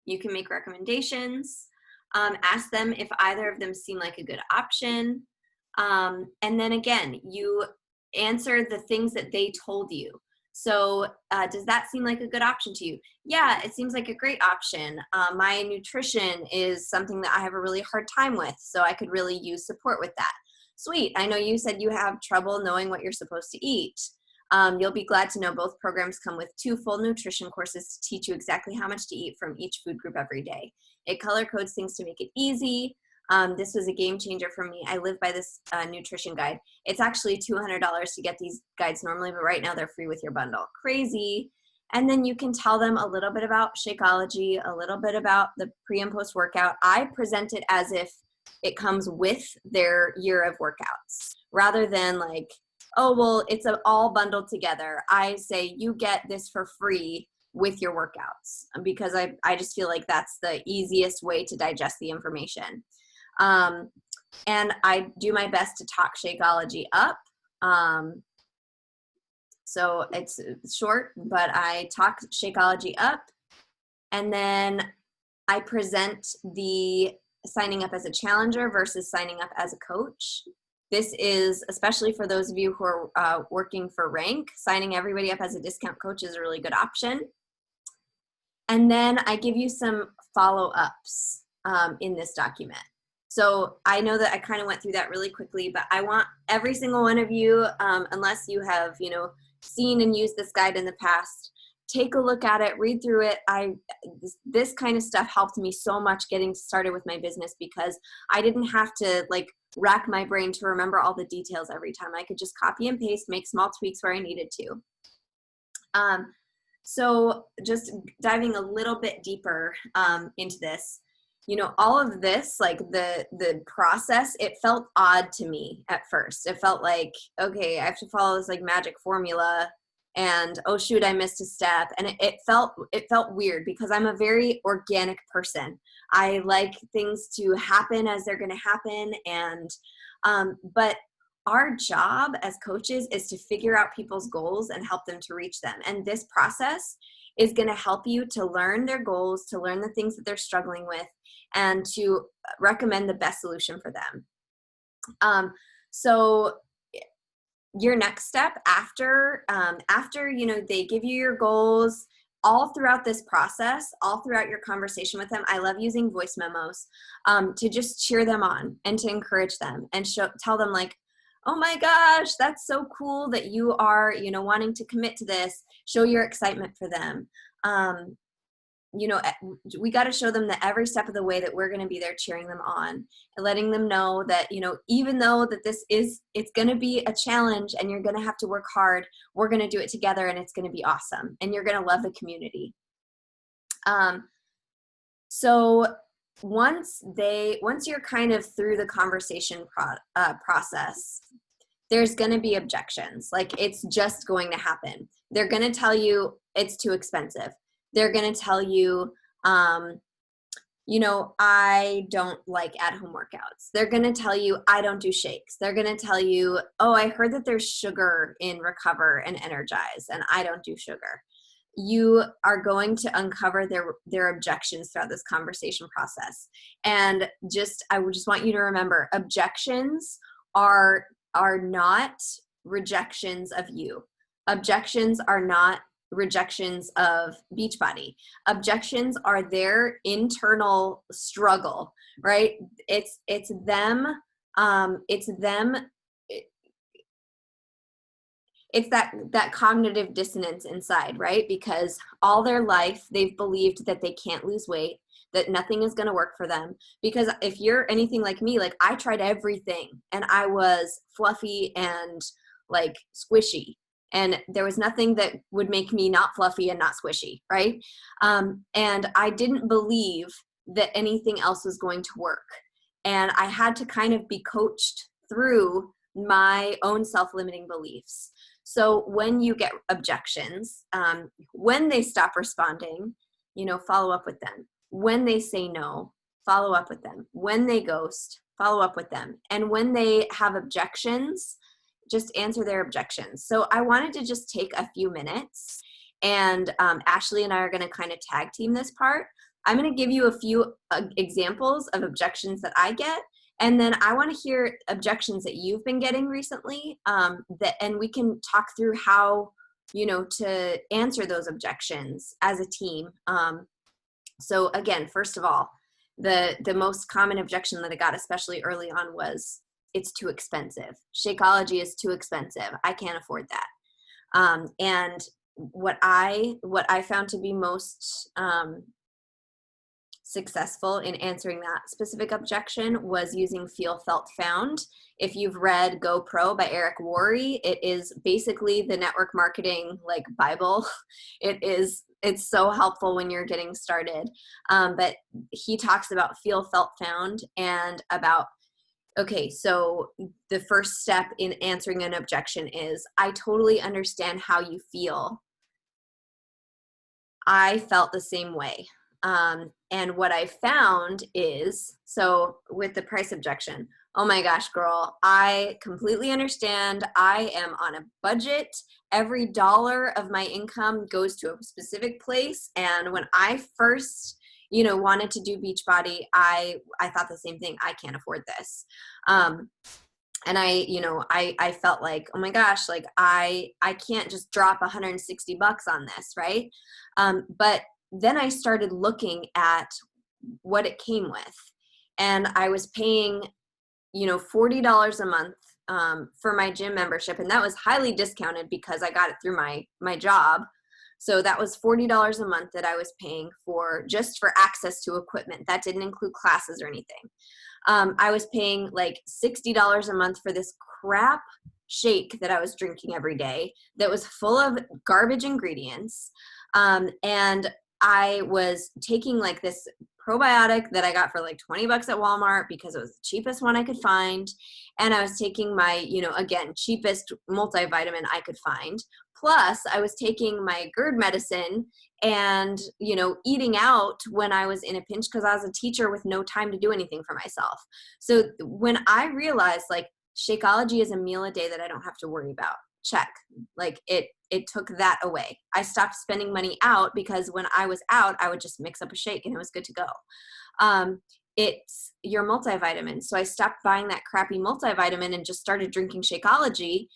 you can make recommendations, ask them if either of them seem like a good option. And then again, you answer the things that they told you. So does that seem like a good option to you? Yeah, it seems like a great option. My nutrition is something that I have a really hard time with, so I could really use support with that. Sweet. I know you said you have trouble knowing what you're supposed to eat. You'll be glad to know both programs come with 2 full nutrition courses to teach you exactly how much to eat from each food group every day. It color codes things to make it easy. This was a game changer for me. I live by this nutrition guide. It's actually $200 to get these guides normally, but right now they're free with your bundle. Crazy. And then you can tell them a little bit about Shakeology, a little bit about the pre and post workout. I present it as if it comes with their year of workouts rather than like, oh, well, it's all bundled together. I say you get this for free with your workouts because I just feel like that's the easiest way to digest the information. And I do my best to talk Shakeology up. So it's short, but I talk Shakeology up, and then I present the signing up as a challenger versus signing up as a coach. This is especially for those of you who are working for rank. Signing everybody up as a discount coach is a really good option. And then I give you some follow-ups in this document. So I know that I kind of went through that really quickly, but I want every single one of you, unless you have, seen and used this guide in the past, take a look at it, read through it. This kind of stuff helped me so much getting started with my business because I didn't have to rack my brain to remember all the details every time. I could just copy and paste, make small tweaks where I needed to. So just diving a little bit deeper into this, all of this, the process, it felt odd to me at first. It felt like, okay, I have to follow this magic formula and, oh shoot, I missed a step. And it felt weird because I'm a very organic person. I like things to happen as they're going to happen. And, but our job as coaches is to figure out people's goals and help them to reach them. And this process is going to help you to learn their goals, to learn the things that they're struggling with, and to recommend the best solution for them. So your next step after they give you your goals, all throughout this process, all throughout your conversation with them, I love using voice memos to just cheer them on and to encourage them and tell them oh my gosh, that's so cool that you are, wanting to commit to this. Show your excitement for them. We got to show them that every step of the way that we're going to be there cheering them on and letting them know that, even though that it's going to be a challenge and you're going to have to work hard, we're going to do it together and it's going to be awesome. And you're going to love the community. So once you're kind of through the conversation process, there's going to be objections. It's just going to happen. They're going to tell you it's too expensive. They're going to tell you, I don't like at-home workouts. They're going to tell you, I don't do shakes. They're going to tell you, oh, I heard that there's sugar in Recover and Energize, and I don't do sugar. You are going to uncover their objections throughout this conversation process. And I would just want you to remember, objections are not rejections of you. Objections are not rejections of Beachbody. Objections are their internal struggle, right? It's them. It's that cognitive dissonance inside, right? Because all their life they've believed that they can't lose weight, that nothing is going to work for them. Because if you're anything like me, I tried everything and I was fluffy and squishy. And there was nothing that would make me not fluffy and not squishy, right? And I didn't believe that anything else was going to work. And I had to kind of be coached through my own self-limiting beliefs. So when you get objections, when they stop responding, follow up with them. When they say no, follow up with them. When they ghost, follow up with them. And when they have objections, just answer their objections. So I wanted to just take a few minutes, and Ashley and I are going to kind of tag team this part. I'm going to give you a few examples of objections that I get, and then I want to hear objections that you've been getting recently, and we can talk through how, to answer those objections as a team. So again, first of all, the most common objection that I got, especially early on, was it's too expensive. Shakeology is too expensive. I can't afford that. And what I found to be most successful in answering that specific objection was using Feel, Felt, Found. If you've read Go Pro by Eric Worre, it is basically the network marketing like Bible. It's so helpful when you're getting started. But he talks about Feel, Felt, Found and about, okay, so the first step in answering an objection is, I totally understand how you feel. I felt the same way. And what I found is, so with the price objection, oh my gosh, girl, I completely understand. I am on a budget. Every dollar of my income goes to a specific place. And when I first, wanted to do Beachbody, I thought the same thing. I can't afford this. And I felt like, oh my gosh, like I can't just drop $160 on this. Right. But then I started looking at what it came with, and I was paying, $40 a month for my gym membership. And that was highly discounted because I got it through my job. So that was $40 a month that I was paying for just for access to equipment. That didn't include classes or anything. I was paying like $60 a month for this crap shake that I was drinking every day that was full of garbage ingredients. And I was taking like this probiotic that I got for like $20 at Walmart because it was the cheapest one I could find. And I was taking my, again, cheapest multivitamin I could find. Plus I was taking my GERD medicine and, eating out when I was in a pinch because I was a teacher with no time to do anything for myself. So when I realized like Shakeology is a meal a day that I don't have to worry about, check, like it took that away. I stopped spending money out because when I was out, I would just mix up a shake and it was good to go. It's your multivitamin. So I stopped buying that crappy multivitamin and just started drinking Shakeology.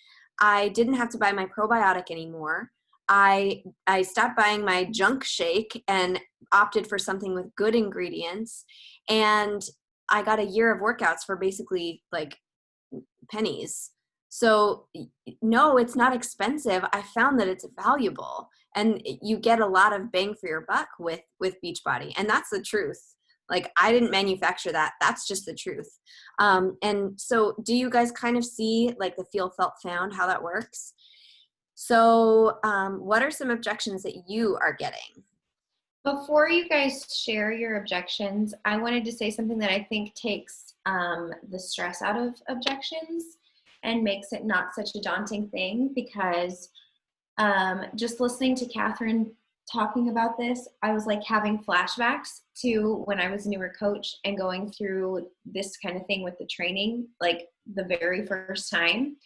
I didn't have to buy my probiotic anymore. I stopped buying my junk shake and opted for something with good ingredients. And I got a year of workouts for basically like pennies. So no, it's not expensive. I found that it's valuable and you get a lot of bang for your buck with Beachbody. And that's the truth. Like I didn't manufacture that. That's just the truth. And so do you guys kind of see like the Feel, Felt, Found, how that works? So what are some objections that you are getting? Before you guys share your objections, I wanted to say something that I think takes the stress out of objections and makes it not such a daunting thing, because just listening to Catherine talking about this, I was like having flashbacks to when I was a newer coach and going through this kind of thing with the training, like the very first time.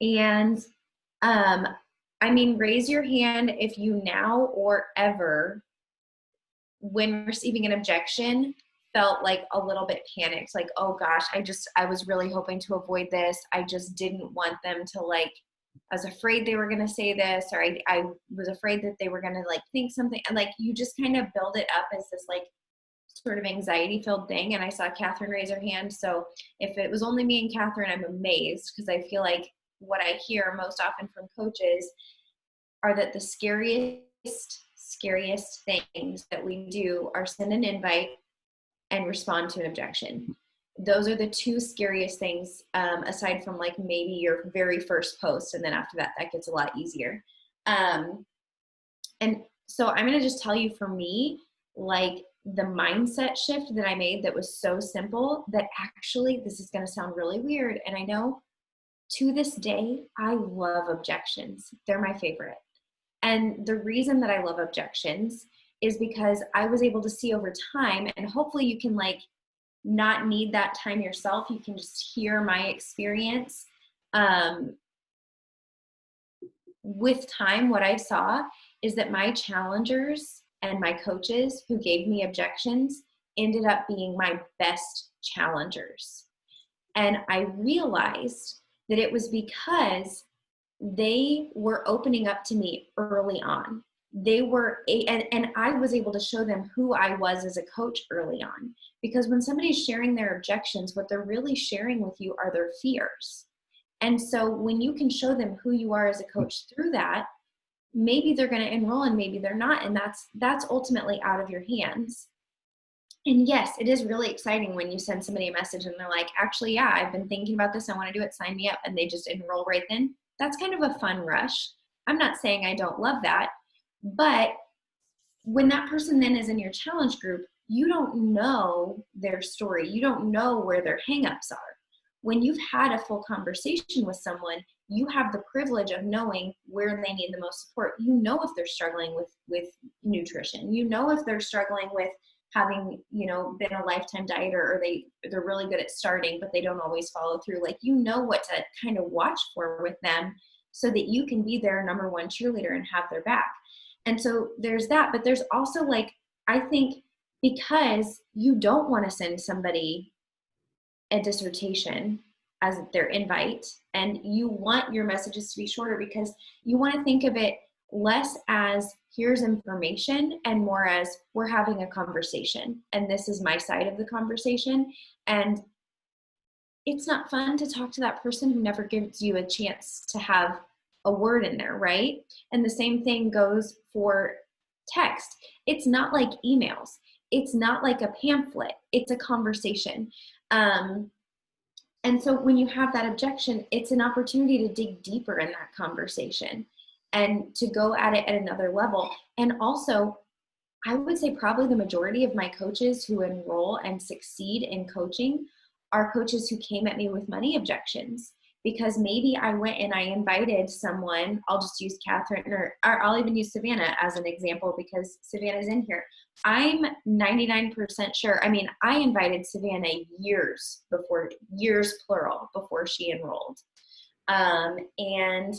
And raise your hand if you now or ever, when receiving an objection, felt like a little bit panicked, like, oh gosh, I was really hoping to avoid this. I just didn't want them to I was afraid they were going to say this, or I was afraid that they were going to think something. And you just kind of build it up as this sort of anxiety filled thing. And I saw Catherine raise her hand. So if it was only me and Catherine, I'm amazed, because I feel like what I hear most often from coaches are that the scariest things that we do are send an invite and respond to an objection. Those are the two scariest things, aside from maybe your very first post. And then after that, that gets a lot easier. And so I'm going to just tell you, for me, the mindset shift that I made that was so simple that actually, this is going to sound really weird. And I know to this day, I love objections. They're my favorite. And the reason that I love objections is because I was able to see over time, and hopefully you can not need that time yourself. You can just hear my experience. With time, what I saw is that my challengers and my coaches who gave me objections ended up being my best challengers. And I realized that it was because they were opening up to me early on. They were, and I was able to show them who I was as a coach early on. Because when somebody's sharing their objections, what they're really sharing with you are their fears. And so when you can show them who you are as a coach through that, maybe they're going to enroll and maybe they're not. And that's ultimately out of your hands. And yes, it is really exciting when you send somebody a message and they're like, actually, yeah, I've been thinking about this. I want to do it. Sign me up. And they just enroll right then. That's kind of a fun rush. I'm not saying I don't love that, but when that person then is in your challenge group, you don't know their story. You don't know where their hangups are. When you've had a full conversation with someone, you have the privilege of knowing where they need the most support. You know if they're struggling with nutrition. You know if they're struggling with having, been a lifetime dieter, or they're really good at starting, but they don't always follow through. Like, you know what to kind of watch for with them so that you can be their number one cheerleader and have their back. And so there's that, but there's also, like, I think because you don't want to send somebody a dissertation as their invite, and you want your messages to be shorter because you want to think of it less as here's information and more as we're having a conversation, and this is my side of the conversation. And it's not fun to talk to that person who never gives you a chance to have a word in there, right? And the same thing goes for text. It's not like emails. It's not like a pamphlet. It's a conversation. And so when you have that objection, it's an opportunity to dig deeper in that conversation and to go at it at another level. And also, I would say probably the majority of my coaches who enroll and succeed in coaching are coaches who came at me with money objections, because maybe I went and I invited someone. I'll just use Catherine, or I'll even use Savannah as an example because Savannah's in here. I'm 99% sure. I mean, I invited Savannah years plural, before she enrolled. And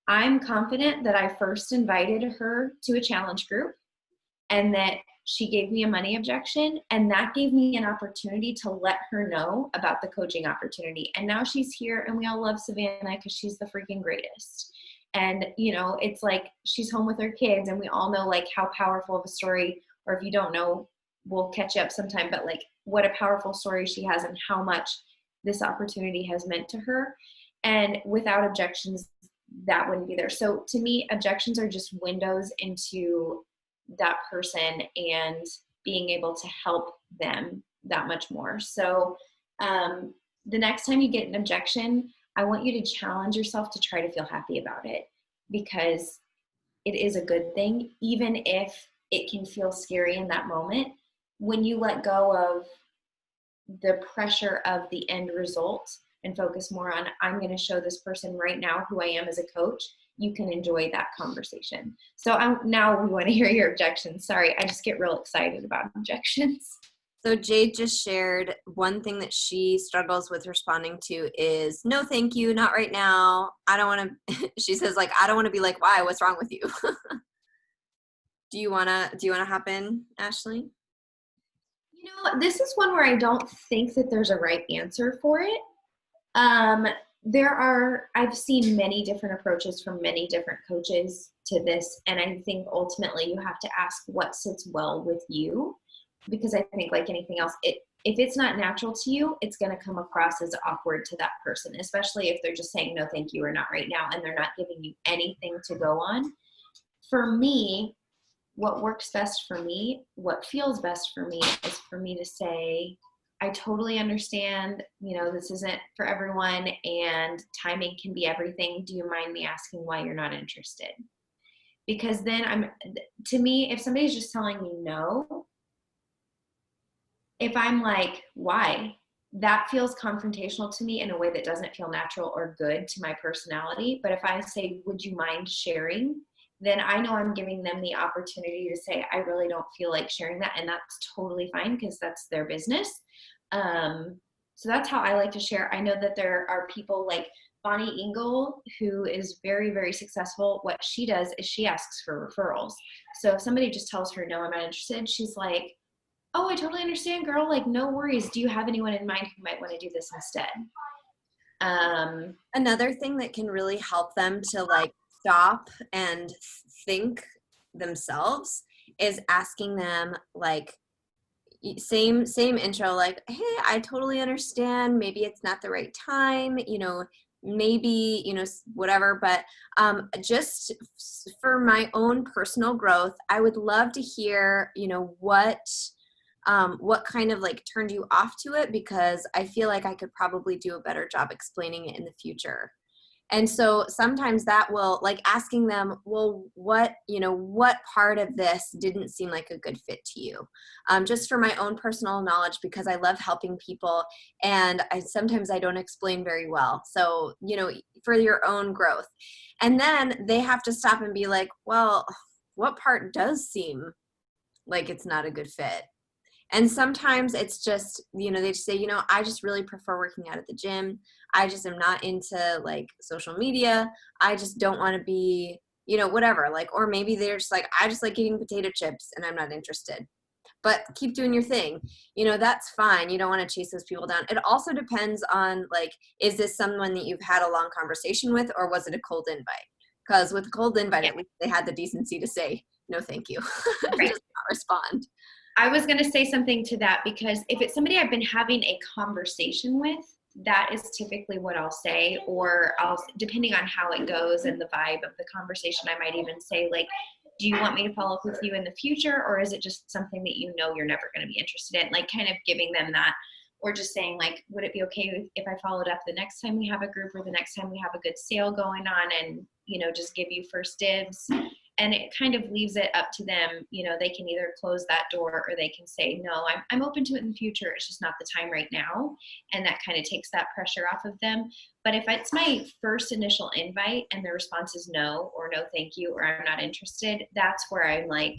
I'm confident that I first invited her to a challenge group and that she gave me a money objection, and that gave me an opportunity to let her know about the coaching opportunity. And now she's here, and we all love Savannah because she's the freaking greatest. And, it's like she's home with her kids, and we all know, like, how powerful of a story, or if you don't know, we'll catch you up sometime, but, like, what a powerful story she has and how much this opportunity has meant to her. And without objections, that wouldn't be there. So to me, objections are just windows into that person and being able to help them that much more. So the next time you get an objection, I want you to challenge yourself to try to feel happy about it, because it is a good thing, even if it can feel scary in that moment. When you let go of the pressure of the end result and focus more on, I'm going to show this person right now who I am as a coach, you can enjoy that conversation. So now we want to hear your objections. Sorry, I just get real excited about objections. So Jade just shared one thing that she struggles with responding to is, no, thank you, not right now. I don't want to, she says, like, I don't want to be like, why, what's wrong with you? Do you want to hop in, Ashley? This is one where I don't think that there's a right answer for it. I've seen many different approaches from many different coaches to this. And I think ultimately you have to ask what sits well with you, because I think, like anything else, if it's not natural to you, it's going to come across as awkward to that person, especially if they're just saying, no, thank you, or not right now, and they're not giving you anything to go on. For me, what works best for me, what feels best for me, is for me to say, I totally understand, this isn't for everyone and timing can be everything. Do you mind me asking why you're not interested? Because then to me, if somebody's just telling me no, if I'm like, why? That feels confrontational to me in a way that doesn't feel natural or good to my personality. But if I say, would you mind sharing? Then I know I'm giving them the opportunity to say, I really don't feel like sharing that. And that's totally fine, because that's their business. So that's how I like to share. I know that there are people like Bonnie Engel, who is very, very successful. What she does is she asks for referrals. So if somebody just tells her, no, I'm not interested, she's like, oh, I totally understand, girl. Like, no worries. Do you have anyone in mind who might want to do this instead? Another thing that can really help them to, like, stop and think themselves is asking them, like, same intro, like, hey, I totally understand. Maybe it's not the right time. maybe, whatever, but just for my own personal growth, I would love to hear, what kind of like turned you off to it, because I feel like I could probably do a better job explaining it in the future. And so sometimes that will, like, asking them, well, what part of this didn't seem like a good fit to you? Just for my own personal knowledge, because I love helping people, and sometimes I don't explain very well. So, for your own growth. And then they have to stop and be like, well, what part does seem like it's not a good fit? And sometimes it's just, they just say, I just really prefer working out at the gym. I just am not into like social media. I just don't want to be, whatever. Like, or maybe they're just like, I just like eating potato chips and I'm not interested. But keep doing your thing. That's fine. You don't want to chase those people down. It also depends on, like, is this someone that you've had a long conversation with, or was it a cold invite? Because with a cold invite, at least they had the decency to say, no, thank you. Right. Just not respond. I was going to say something to that, because if it's somebody I've been having a conversation with, that is typically what I'll say, or depending on how it goes and the vibe of the conversation, I might even say, like, do you want me to follow up with you in the future? Or is it just something that you're never going to be interested in? Like, kind of giving them that, or just saying, like, would it be okay if I followed up the next time we have a group, or the next time we have a good sale going on, and, just give you first dibs? And it kind of leaves it up to them. They can either close that door, or they can say, no, I'm open to it in the future. It's just not the time right now. And that kind of takes that pressure off of them. But if it's my first initial invite and the response is no, or no, thank you, or I'm not interested, that's where I'm like,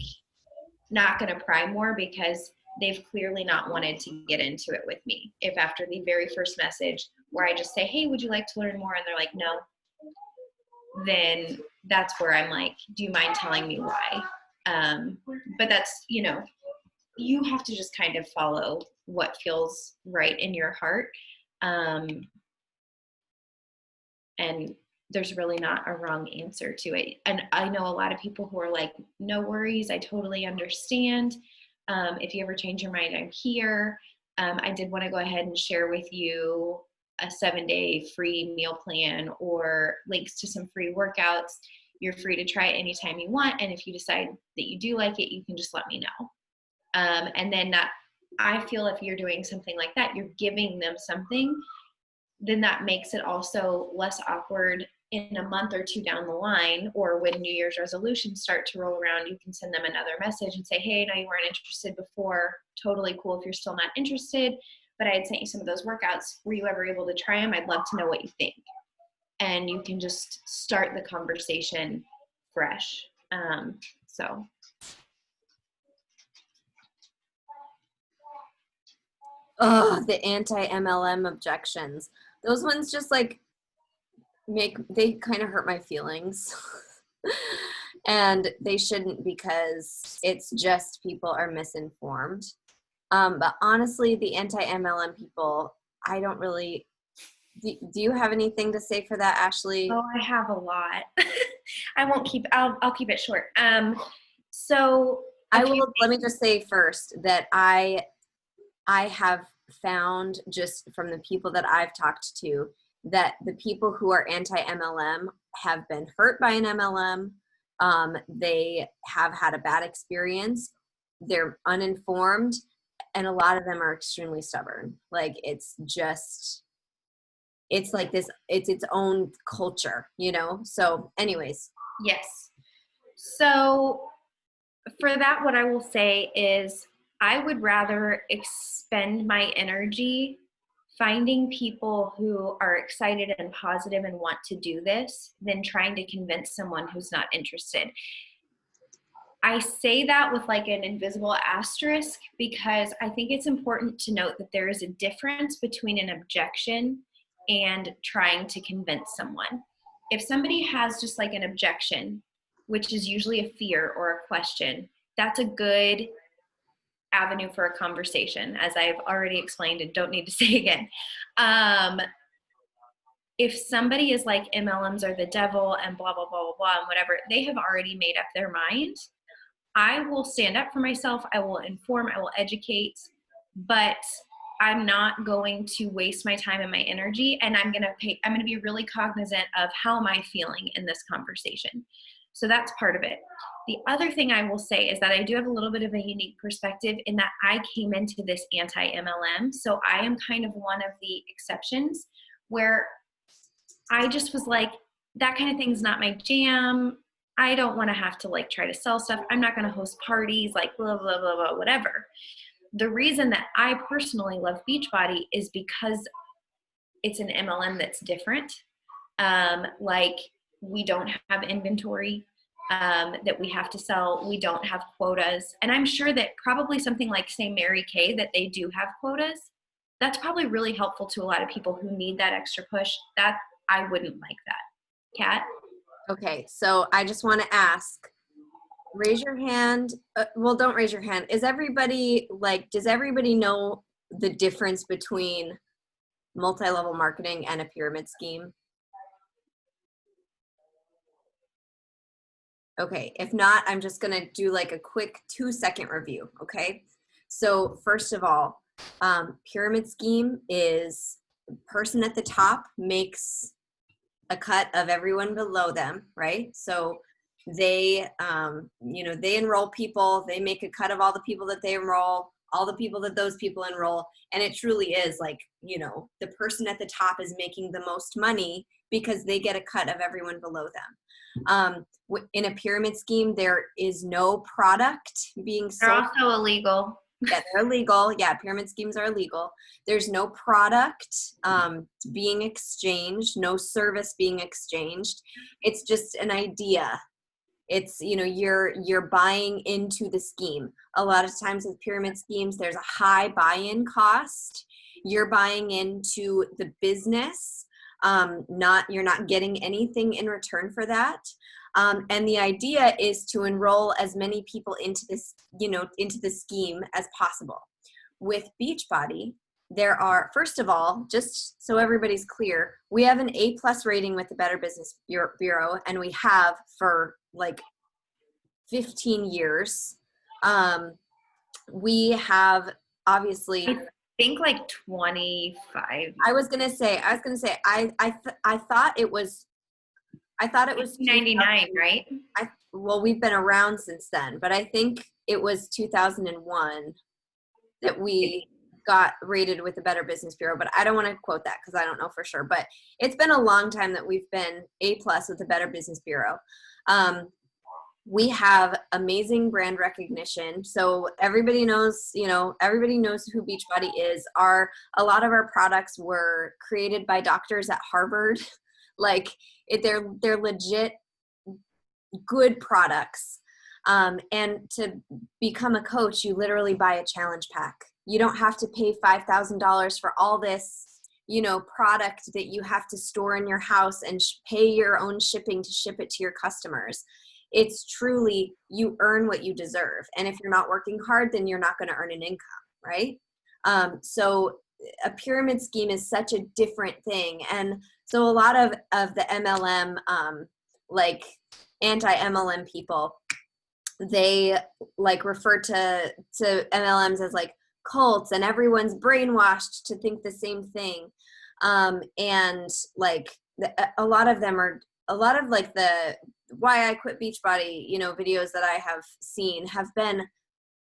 not going to pry more, because they've clearly not wanted to get into it with me. If after the very first message where I just say, hey, would you like to learn more? And they're like, no, then that's where I'm like, do you mind telling me why? But that's, you have to just kind of follow what feels right in your heart. And there's really not a wrong answer to it. And I know a lot of people who are like, no worries, I totally understand. If you ever change your mind, I'm here. I did want to go ahead and share with you a 7-day free meal plan, or links to some free workouts. You're free to try it anytime you want. And if you decide that you do like it, you can just let me know. And then I feel if you're doing something like that, you're giving them something, then that makes it also less awkward in a month or two down the line, or when New Year's resolutions start to roll around, you can send them another message and say, hey, I know you weren't interested before. Totally cool if you're still not interested, but I had sent you some of those workouts. Were you ever able to try them? I'd love to know what you think. And you can just start the conversation fresh. The anti-MLM objections. Those ones just like they kind of hurt my feelings. And they shouldn't, because it's just people are misinformed. But honestly, the anti-MLM people, I don't really, do you have anything to say for that, Ashley? Oh, I have a lot. I'll keep it short. So let me just say first that I have found, just from the people that I've talked to, that the people who are anti-MLM have been hurt by an MLM. They have had a bad experience. They're uninformed. And a lot of them are extremely stubborn. Like, it's like this, it's its own culture, So anyways. Yes. So for that, what I will say is I would rather expend my energy finding people who are excited and positive and want to do this than trying to convince someone who's not interested. I say that with like an invisible asterisk, because I think it's important to note that there is a difference between an objection and trying to convince someone. If somebody has just like an objection, which is usually a fear or a question, that's a good avenue for a conversation, as I've already explained and don't need to say again. If somebody is like, MLMs are the devil and blah, blah, blah, blah, blah, and whatever, they have already made up their mind. I will stand up for myself. I will inform, I will educate, but I'm not going to waste my time and my energy, and I'm going to be really cognizant of how am I feeling in this conversation. So that's part of it. The other thing I will say is that I do have a little bit of a unique perspective in that I came into this anti-MLM. So I am kind of one of the exceptions where I just was like, that kind of thing's not my jam. I don't want to have to like try to sell stuff. I'm not going to host parties, like blah, blah, blah, blah, whatever. The reason that I personally love Beachbody is because it's an MLM that's different. Like we don't have inventory that we have to sell. We don't have quotas. And I'm sure that probably something like, say, Mary Kay, that they do have quotas. That's probably really helpful to a lot of people who need that extra push. That I wouldn't like that. Kat? Okay, so I just want to ask, raise your hand. Well, don't raise your hand. Is everybody like, does everybody know the difference between multi-level marketing and a pyramid scheme? Okay, if not, I'm just going to do like a quick 2-second review. Okay, so first of all, pyramid scheme is person at the top makes a cut of everyone below them, right? So they, they enroll people, they make a cut of all the people that they enroll, all the people that those people enroll. And it truly is like, the person at the top is making the most money because they get a cut of everyone below them. In a pyramid scheme, there is no product being sold. They're also illegal. Yeah, they're illegal. Yeah, pyramid schemes are illegal. There's no product being exchanged, no service being exchanged. It's just an idea. It's, you're buying into the scheme. A lot of times with pyramid schemes, there's a high buy-in cost. You're buying into the business. You're not getting anything in return for that. And the idea is to enroll as many people into this, into the scheme as possible. With Beachbody, there are, first of all, just so everybody's clear, we have an A+ rating with the Better Business Bureau, and we have for like 15 years. We have obviously, I think like 25. I was gonna say, I thought it was 99, right? Well, we've been around since then, but I think it was 2001 that we got rated with the Better Business Bureau, but I don't want to quote that because I don't know for sure, but it's been a long time that we've been A+ with the Better Business Bureau. We have amazing brand recognition. So everybody knows, everybody knows who Beachbody is. A lot of our products were created by doctors at Harvard. Like they're legit good products. And to become a coach, you literally buy a challenge pack. You don't have to pay $5,000 for all this, product that you have to store in your house and pay your own shipping to ship it to your customers. It's truly, you earn what you deserve. And if you're not working hard, then you're not going to earn an income, right? So a pyramid scheme is such a different thing. And so a lot of the MLM, like anti-MLM people, they like refer to MLMs as like cults, and everyone's brainwashed to think the same thing. And like a lot of like the why I quit Beachbody, videos that I have seen have been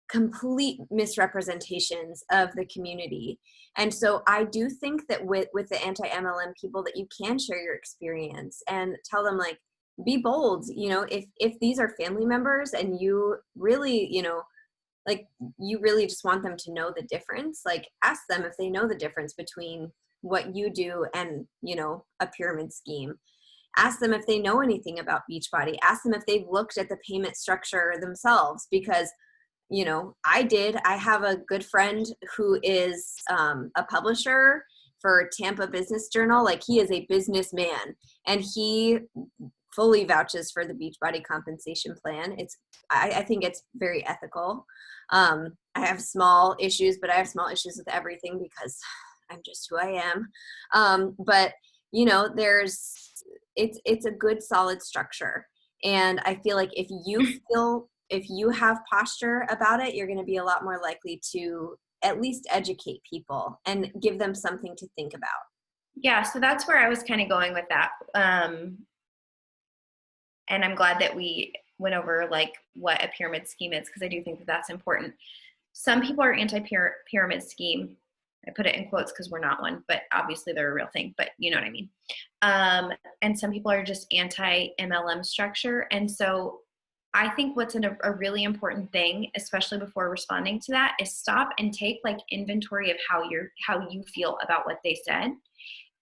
complete misrepresentations of the community. And so I do think that with the anti-MLM people that you can share your experience and tell them like, be bold, if these are family members and you really, you really just want them to know the difference, like ask them if they know the difference between what you do and, a pyramid scheme. Ask them if they know anything about Beachbody. Ask them if they've looked at the payment structure themselves, because I did. I have a good friend who is a publisher for Tampa Business Journal. Like he is a businessman, and he fully vouches for the Beachbody compensation plan. I think it's very ethical. I have small issues, but I have small issues with everything because I'm just who I am. But it's a good solid structure. And I feel like if you have posture about it, you're going to be a lot more likely to at least educate people and give them something to think about. Yeah, so that's where I was kind of going with that. And I'm glad that we went over like what a pyramid scheme is, because I do think that that's important. Some people are anti-pyramid scheme. I put it in quotes because we're not one, but obviously they're a real thing, but you know what I mean. And some people are just anti-MLM structure. And so I think what's a really important thing, especially before responding to that, is stop and take like inventory of how you feel about what they said.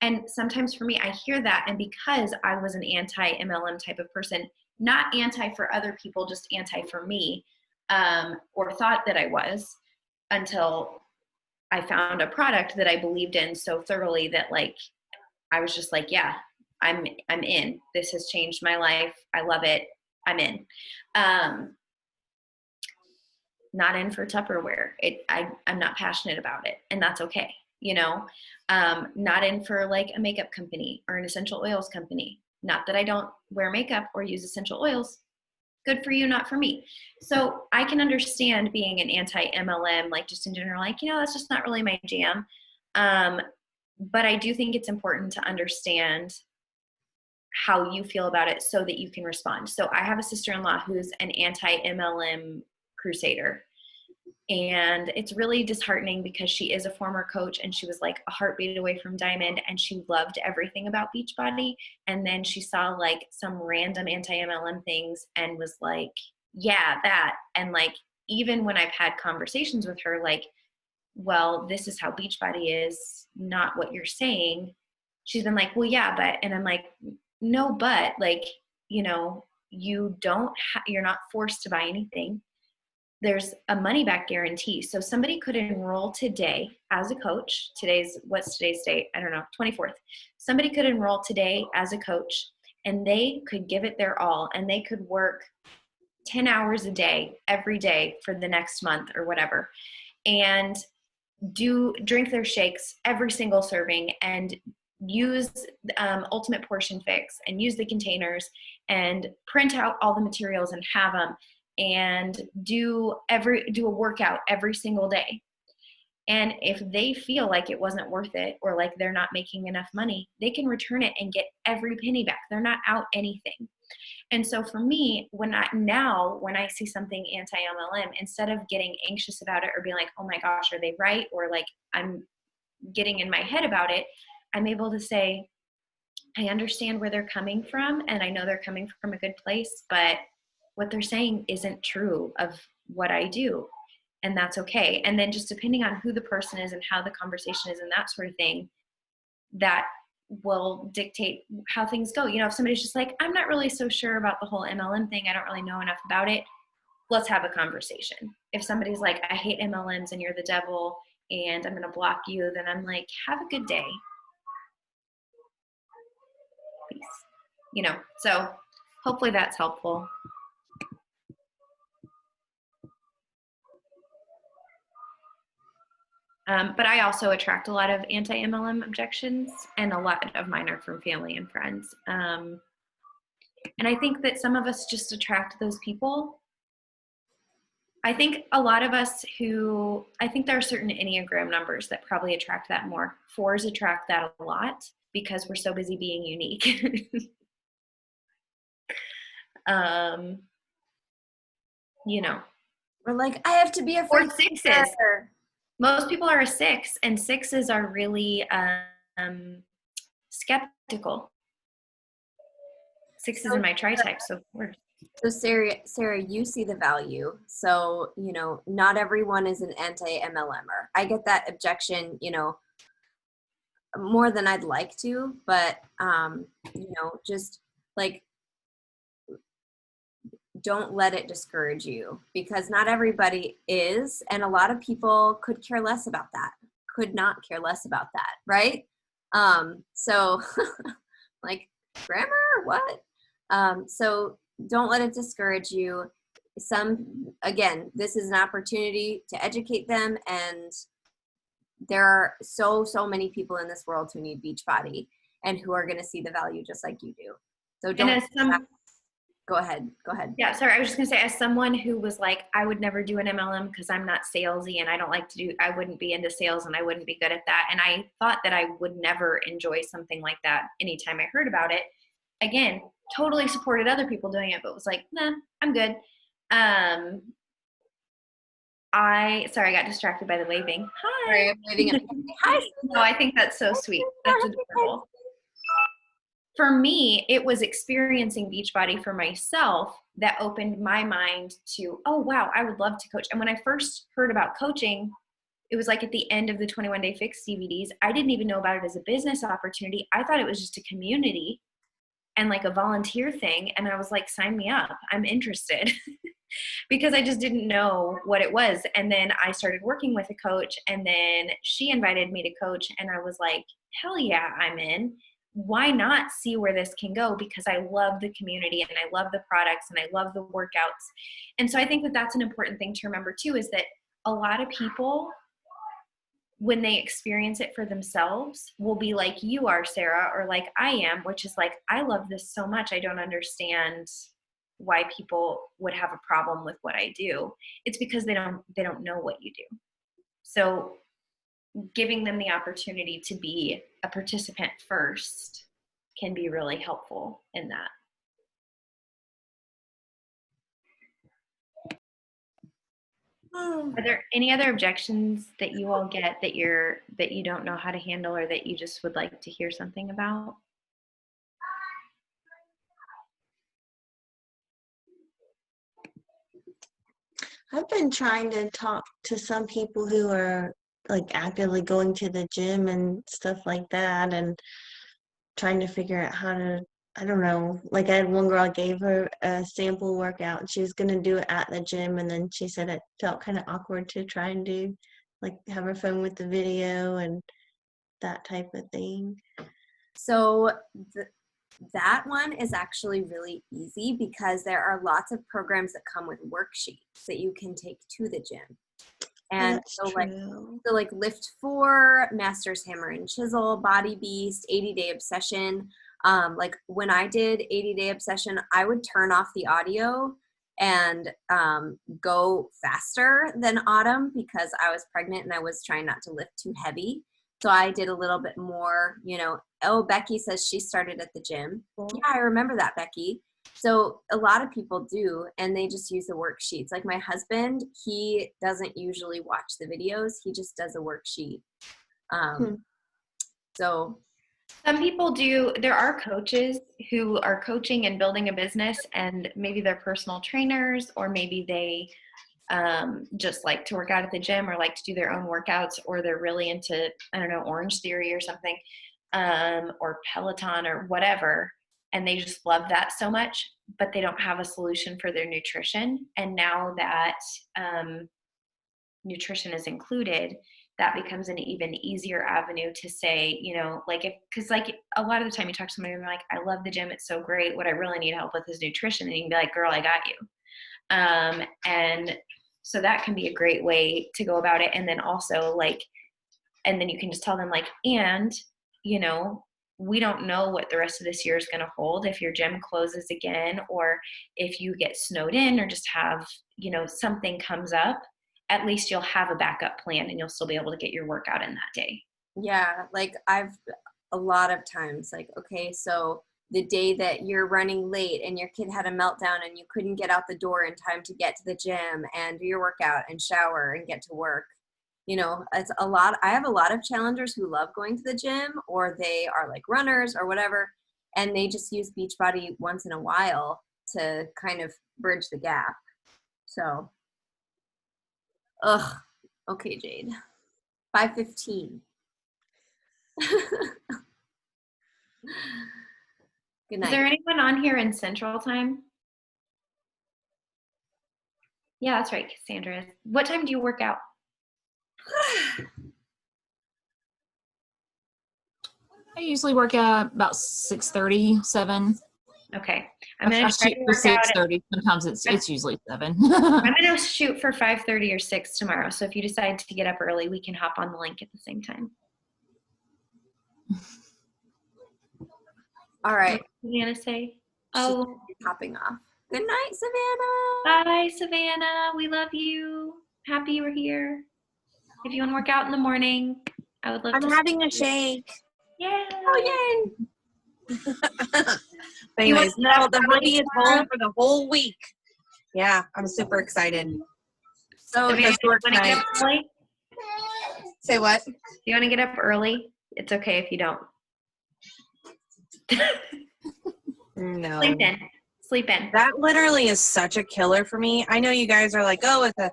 And sometimes for me, I hear that, and because I was an anti-MLM type of person, not anti for other people, just anti for me, or thought that I was, until I found a product that I believed in so thoroughly that like I was just like, yeah, I'm in. This has changed my life. I love it. I'm in. Not in for Tupperware. I'm not passionate about it, and that's okay. You know, not in for like a makeup company or an essential oils company. Not that I don't wear makeup or use essential oils. Good for you, not for me. So I can understand being an anti-MLM, like just in general, like, that's just not really my jam. But I do think it's important to understand how you feel about it so that you can respond. So I have a sister-in-law who's an anti-MLM crusader. And it's really disheartening because she is a former coach, and she was like a heartbeat away from Diamond, and she loved everything about Beachbody. And then she saw like some random anti-MLM things and was like, yeah, that. And like, even when I've had conversations with her, like, well, this is how Beachbody is, not what you're saying. She's been like, well, yeah, but, and I'm like, no, but like, you're not forced to buy anything. There's a money back guarantee. So somebody could enroll today as a coach. What's today's date? I don't know, 24th. Somebody could enroll today as a coach, and they could give it their all, and they could work 10 hours a day, every day for the next month or whatever, and drink their shakes every single serving, and use Ultimate Portion Fix, and use the containers, and print out all the materials and have them, and do a workout every single day. And if they feel like it wasn't worth it, or like they're not making enough money, they can return it and get every penny back. They're not out anything. And so for me, when I see something anti-MLM, instead of getting anxious about it or being like, oh my gosh, are they right? Or like I'm getting in my head about it, I'm able to say, I understand where they're coming from, and I know they're coming from a good place, but what they're saying isn't true of what I do, and that's okay. And then just depending on who the person is and how the conversation is and that sort of thing, that will dictate how things go. If somebody's just like, I'm not really so sure about the whole MLM thing, I don't really know enough about it, let's have a conversation. If somebody's like, I hate MLMs and you're the devil and I'm going to block you, then I'm like, have a good day. Peace. So hopefully that's helpful. But I also attract a lot of anti-MLM objections, and a lot of mine are from family and friends. And I think that some of us just attract those people. I think a lot of us I think there are certain Enneagram numbers that probably attract that more. 4s attract that a lot because we're so busy being unique. We're like, I have to be a or 6s. Most people are a 6, and 6s are really skeptical. 6s in my tri-type, so of course. So Sarah, you see the value. So, not everyone is an anti-MLMer. I get that objection, more than I'd like to, but, just like, don't let it discourage you, because not everybody is, and a lot of people could care less about that, could not care less about that, right? So like, grammar, what? So don't let it discourage you. Again, this is an opportunity to educate them, and there are so many people in this world who need Beachbody and who are going to see the value just like you do. So don't. Go ahead. Yeah, sorry. I was just gonna say, as someone who was like, I would never do an MLM because I'm not salesy and I wouldn't be into sales and I wouldn't be good at that. And I thought that I would never enjoy something like that anytime I heard about it. Again, totally supported other people doing it, but was like, nah, I'm good. Sorry, I got distracted by the waving. Hi. Sorry, I'm waving at Hi. No, I think that's so sweet. That's adorable. For me, it was experiencing Beachbody for myself that opened my mind to, oh, wow, I would love to coach. And when I first heard about coaching, it was like at the end of the 21 Day Fix DVDs. I didn't even know about it as a business opportunity. I thought it was just a community and like a volunteer thing. And I was like, sign me up. I'm interested. Because I just didn't know what it was. And then I started working with a coach, and then she invited me to coach, and I was like, hell yeah, I'm in. Why not see where this can go? Because I love the community and I love the products and I love the workouts. And so I think that that's an important thing to remember too, is that a lot of people, when they experience it for themselves, will be like you are, Sarah, or like I am, which is like, I love this so much. I don't understand why people would have a problem with what I do. It's because they don't know what you do. So giving them the opportunity to be a participant first can be really helpful in that. Are there any other objections that you all get that you don't know how to handle, or that you just would like to hear something about? I've been trying to talk to some people who are like actively going to the gym and stuff like that, and trying to figure out how to, I don't know, like I had one girl, I gave her a sample workout and she was going to do it at the gym, and then she said it felt kind of awkward to try and do, like have her phone with the video and that type of thing. So that one is actually really easy because there are lots of programs that come with worksheets that you can take to the gym. And like Lift 4, Masters Hammer and Chisel, Body Beast, 80-Day Obsession. Like when I did 80-Day Obsession, I would turn off the audio and go faster than Autumn because I was pregnant and I was trying not to lift too heavy. So I did a little bit more, Becky says she started at the gym. Cool. Yeah, I remember that, Becky. So a lot of people do, and they just use the worksheets. Like my husband, he doesn't usually watch the videos. He just does a worksheet. So some people do. There are coaches who are coaching and building a business, and maybe they're personal trainers, or maybe they just like to work out at the gym or like to do their own workouts, or they're really into, I don't know, Orange Theory or something, or Peloton or whatever. And they just love that so much, but they don't have a solution for their nutrition. And now that nutrition is included, that becomes an even easier avenue to say, because like a lot of the time you talk to somebody and they're like, I love the gym, it's so great. What I really need help with is nutrition. And you can be like, girl, I got you. And so that can be a great way to go about it. And then also and then you can just tell them we don't know what the rest of this year is going to hold. If your gym closes again, or if you get snowed in, or just have, something comes up, at least you'll have a backup plan and you'll still be able to get your workout in that day. Yeah. Like I've a lot of times okay, so the day that you're running late and your kid had a meltdown and you couldn't get out the door in time to get to the gym and do your workout and shower and get to work. It's a lot. I have a lot of challengers who love going to the gym, or they are like runners or whatever, and they just use Beachbody once in a while to kind of bridge the gap. So, okay, Jade. 5:15. Good night. Is there anyone on here in Central Time? Yeah, that's right, Cassandra. What time do you work out? I usually work out about 6:30, 7. Okay. I'm going to shoot for 6:30. Sometimes it's usually 7. I'm going to shoot for 5:30 or 6 tomorrow. So if you decide to get up early, we can hop on the link at the same time. All right. What are you going to say? She's hopping off. Good night, Savannah. Bye, Savannah. We love you. Happy you were here. If you want to work out in the morning, I would love I'm to. having a shake. Yeah. Oh, yay. But You anyways, want to no, get the up hoodie is tomorrow? home for the whole week. Yeah, I'm super excited. So Savannah, Because do you work want to get night. up early? Say what? Do you want to get up early? It's okay if you don't. No. Sleep in. Sleep in. That literally is such a killer for me. I know you guys are like, oh, it's a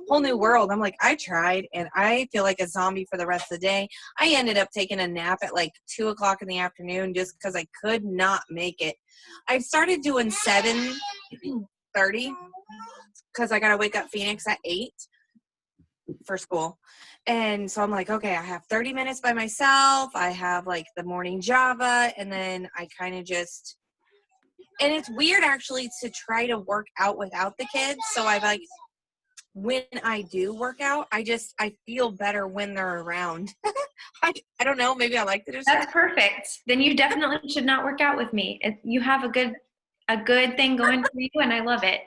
whole new world. I'm like, I tried and I feel like a zombie for the rest of the day. I ended up taking a nap at like 2 o'clock in the afternoon just because I could not make it. I started doing 7:30 because I got to wake up Phoenix at 8 for school. And so I'm like, okay, I have 30 minutes by myself. I have like the morning Java, and then I kind of just, and it's weird actually to try to work out without the kids. So I like, when I do work out, I feel better when they're around. I don't know, maybe I like the distraction. That's perfect. Then you definitely should not work out with me. You have a good thing going for you, and I love it.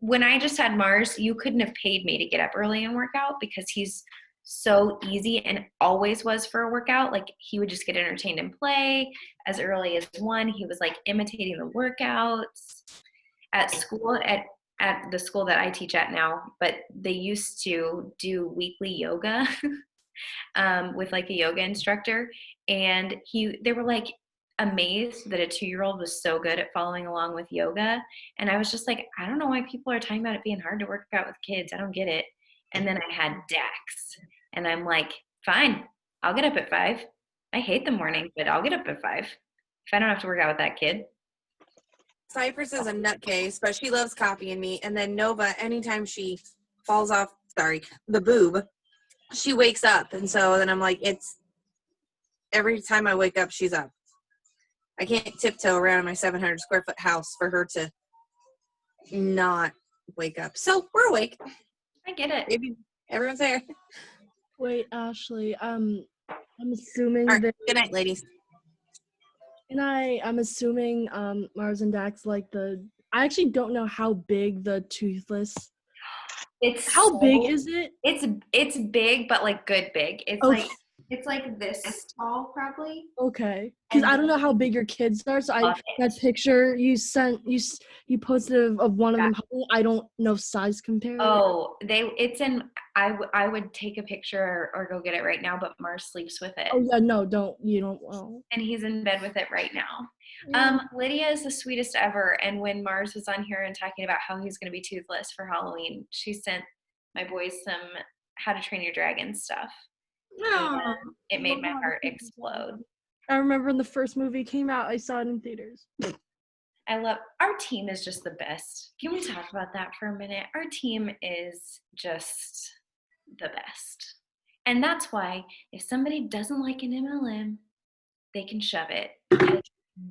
When I just had Mars, you couldn't have paid me to get up early and work out because he's so easy and always was for a workout. Like he would just get entertained and play as early as 1. He was like imitating the workouts at school at the school that I teach at now, but they used to do weekly yoga with like a yoga instructor, and they were like amazed that a 2-year-old was so good at following along with yoga. And I was just like, I don't know why people are talking about it being hard to work out with kids. I don't get it. And then I had Dax, and I'm like, fine, I'll get up at 5. I hate the morning, but I'll get up at 5 if I don't have to work out with that kid. Cypress is a nutcase, but she loves copying me. And then Nova, anytime she falls off, the boob, she wakes up. And so then I'm like, it's every time I wake up, she's up. I can't tiptoe around my 700 square foot house for her to not wake up. So we're awake. I get it. Maybe everyone's there. Wait, Ashley, I'm assuming All right. that, Good night, ladies. and I'm assuming Mars and Dax like I actually don't know how big the toothless. How big is it? It's big, but like good big. It's Okay. like it's like this tall probably. Okay, because I don't know how big your kids are. So that picture you sent, you posted of one of them. I don't know size compare. Oh, it's in. I would take a picture or go get it right now, but Mars sleeps with it. Oh yeah, no, you don't. Oh. And he's in bed with it right now. Yeah. Lydia is the sweetest ever. And when Mars was on here and talking about how he's going to be toothless for Halloween, she sent my boys some How to Train Your Dragon stuff. No. It made my heart explode. I remember when the first movie came out, I saw it in theaters. I love our team is just the best. Can we talk about that for a minute? Our team is just the best. And that's why if somebody doesn't like an MLM, they can shove it. Because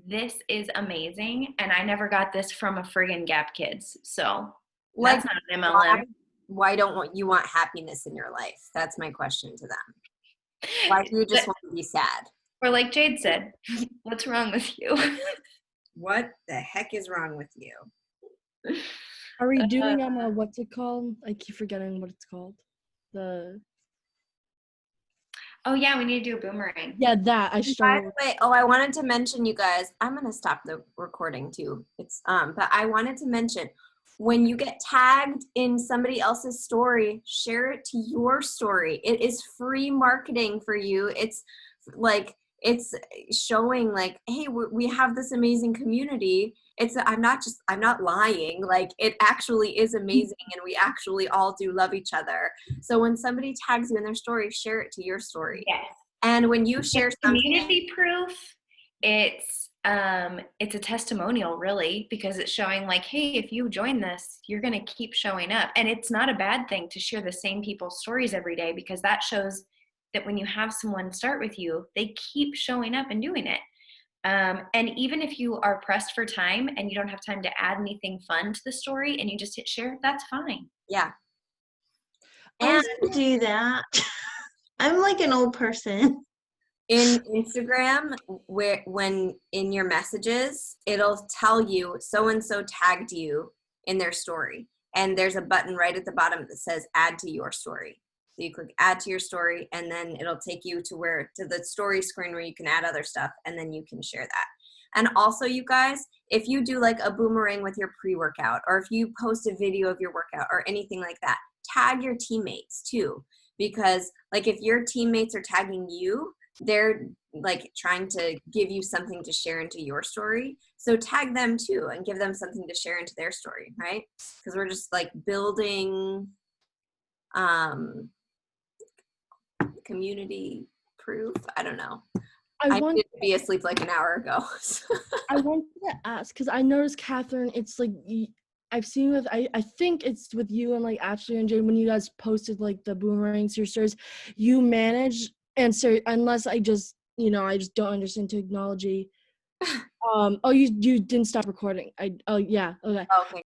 this is amazing. And I never got this from a friggin' Gap Kids. So that's not an MLM. Why don't you want happiness in your life? That's my question to them. Why do you just want to be sad? Or like Jade said, what's wrong with you? What the heck is wrong with you? Are we doing what's it called? I keep forgetting what it's called. Oh yeah, we need to do a boomerang. Yeah, that I By struggle. the way, I wanted to mention, you guys, I'm gonna stop the recording too. But I wanted to mention, when you get tagged in somebody else's story, share it to your story. It is free marketing for you. It's like, it's showing like, hey, we have this amazing community. I'm not lying. Like, it actually is amazing, and we actually all do love each other. So when somebody tags you in their story, share it to your story. Yes. And when you share community proof, it's a testimonial really, because it's showing like, hey, if you join this, you're going to keep showing up. And it's not a bad thing to share the same people's stories every day, because that shows that when you have someone start with you, they keep showing up and doing it. And even if you are pressed for time and you don't have time to add anything fun to the story and you just hit share, that's fine. Yeah. I do that. I'm like an old person. In Instagram, when in your messages, it'll tell you so and so tagged you in their story, and there's a button right at the bottom that says add to your story. So you click add to your story, and then it'll take you to the story screen where you can add other stuff, and then you can share that. And also, you guys, if you do like a boomerang with your pre-workout, or if you post a video of your workout or anything like that, tag your teammates too, because like if your teammates are tagging you, they're like trying to give you something to share into your story. So tag them too and give them something to share into their story, right? Because we're just like building community proof. I don't know. I want did be asleep like an hour ago. I wanted to ask because I noticed, Catherine, it's like I've seen with I think it's with you and like Ashley and Jane when you guys posted like the boomerangs to your stories, you manage, and so unless I just I just don't understand technology. Oh, you didn't stop recording. Yeah, okay. Okay.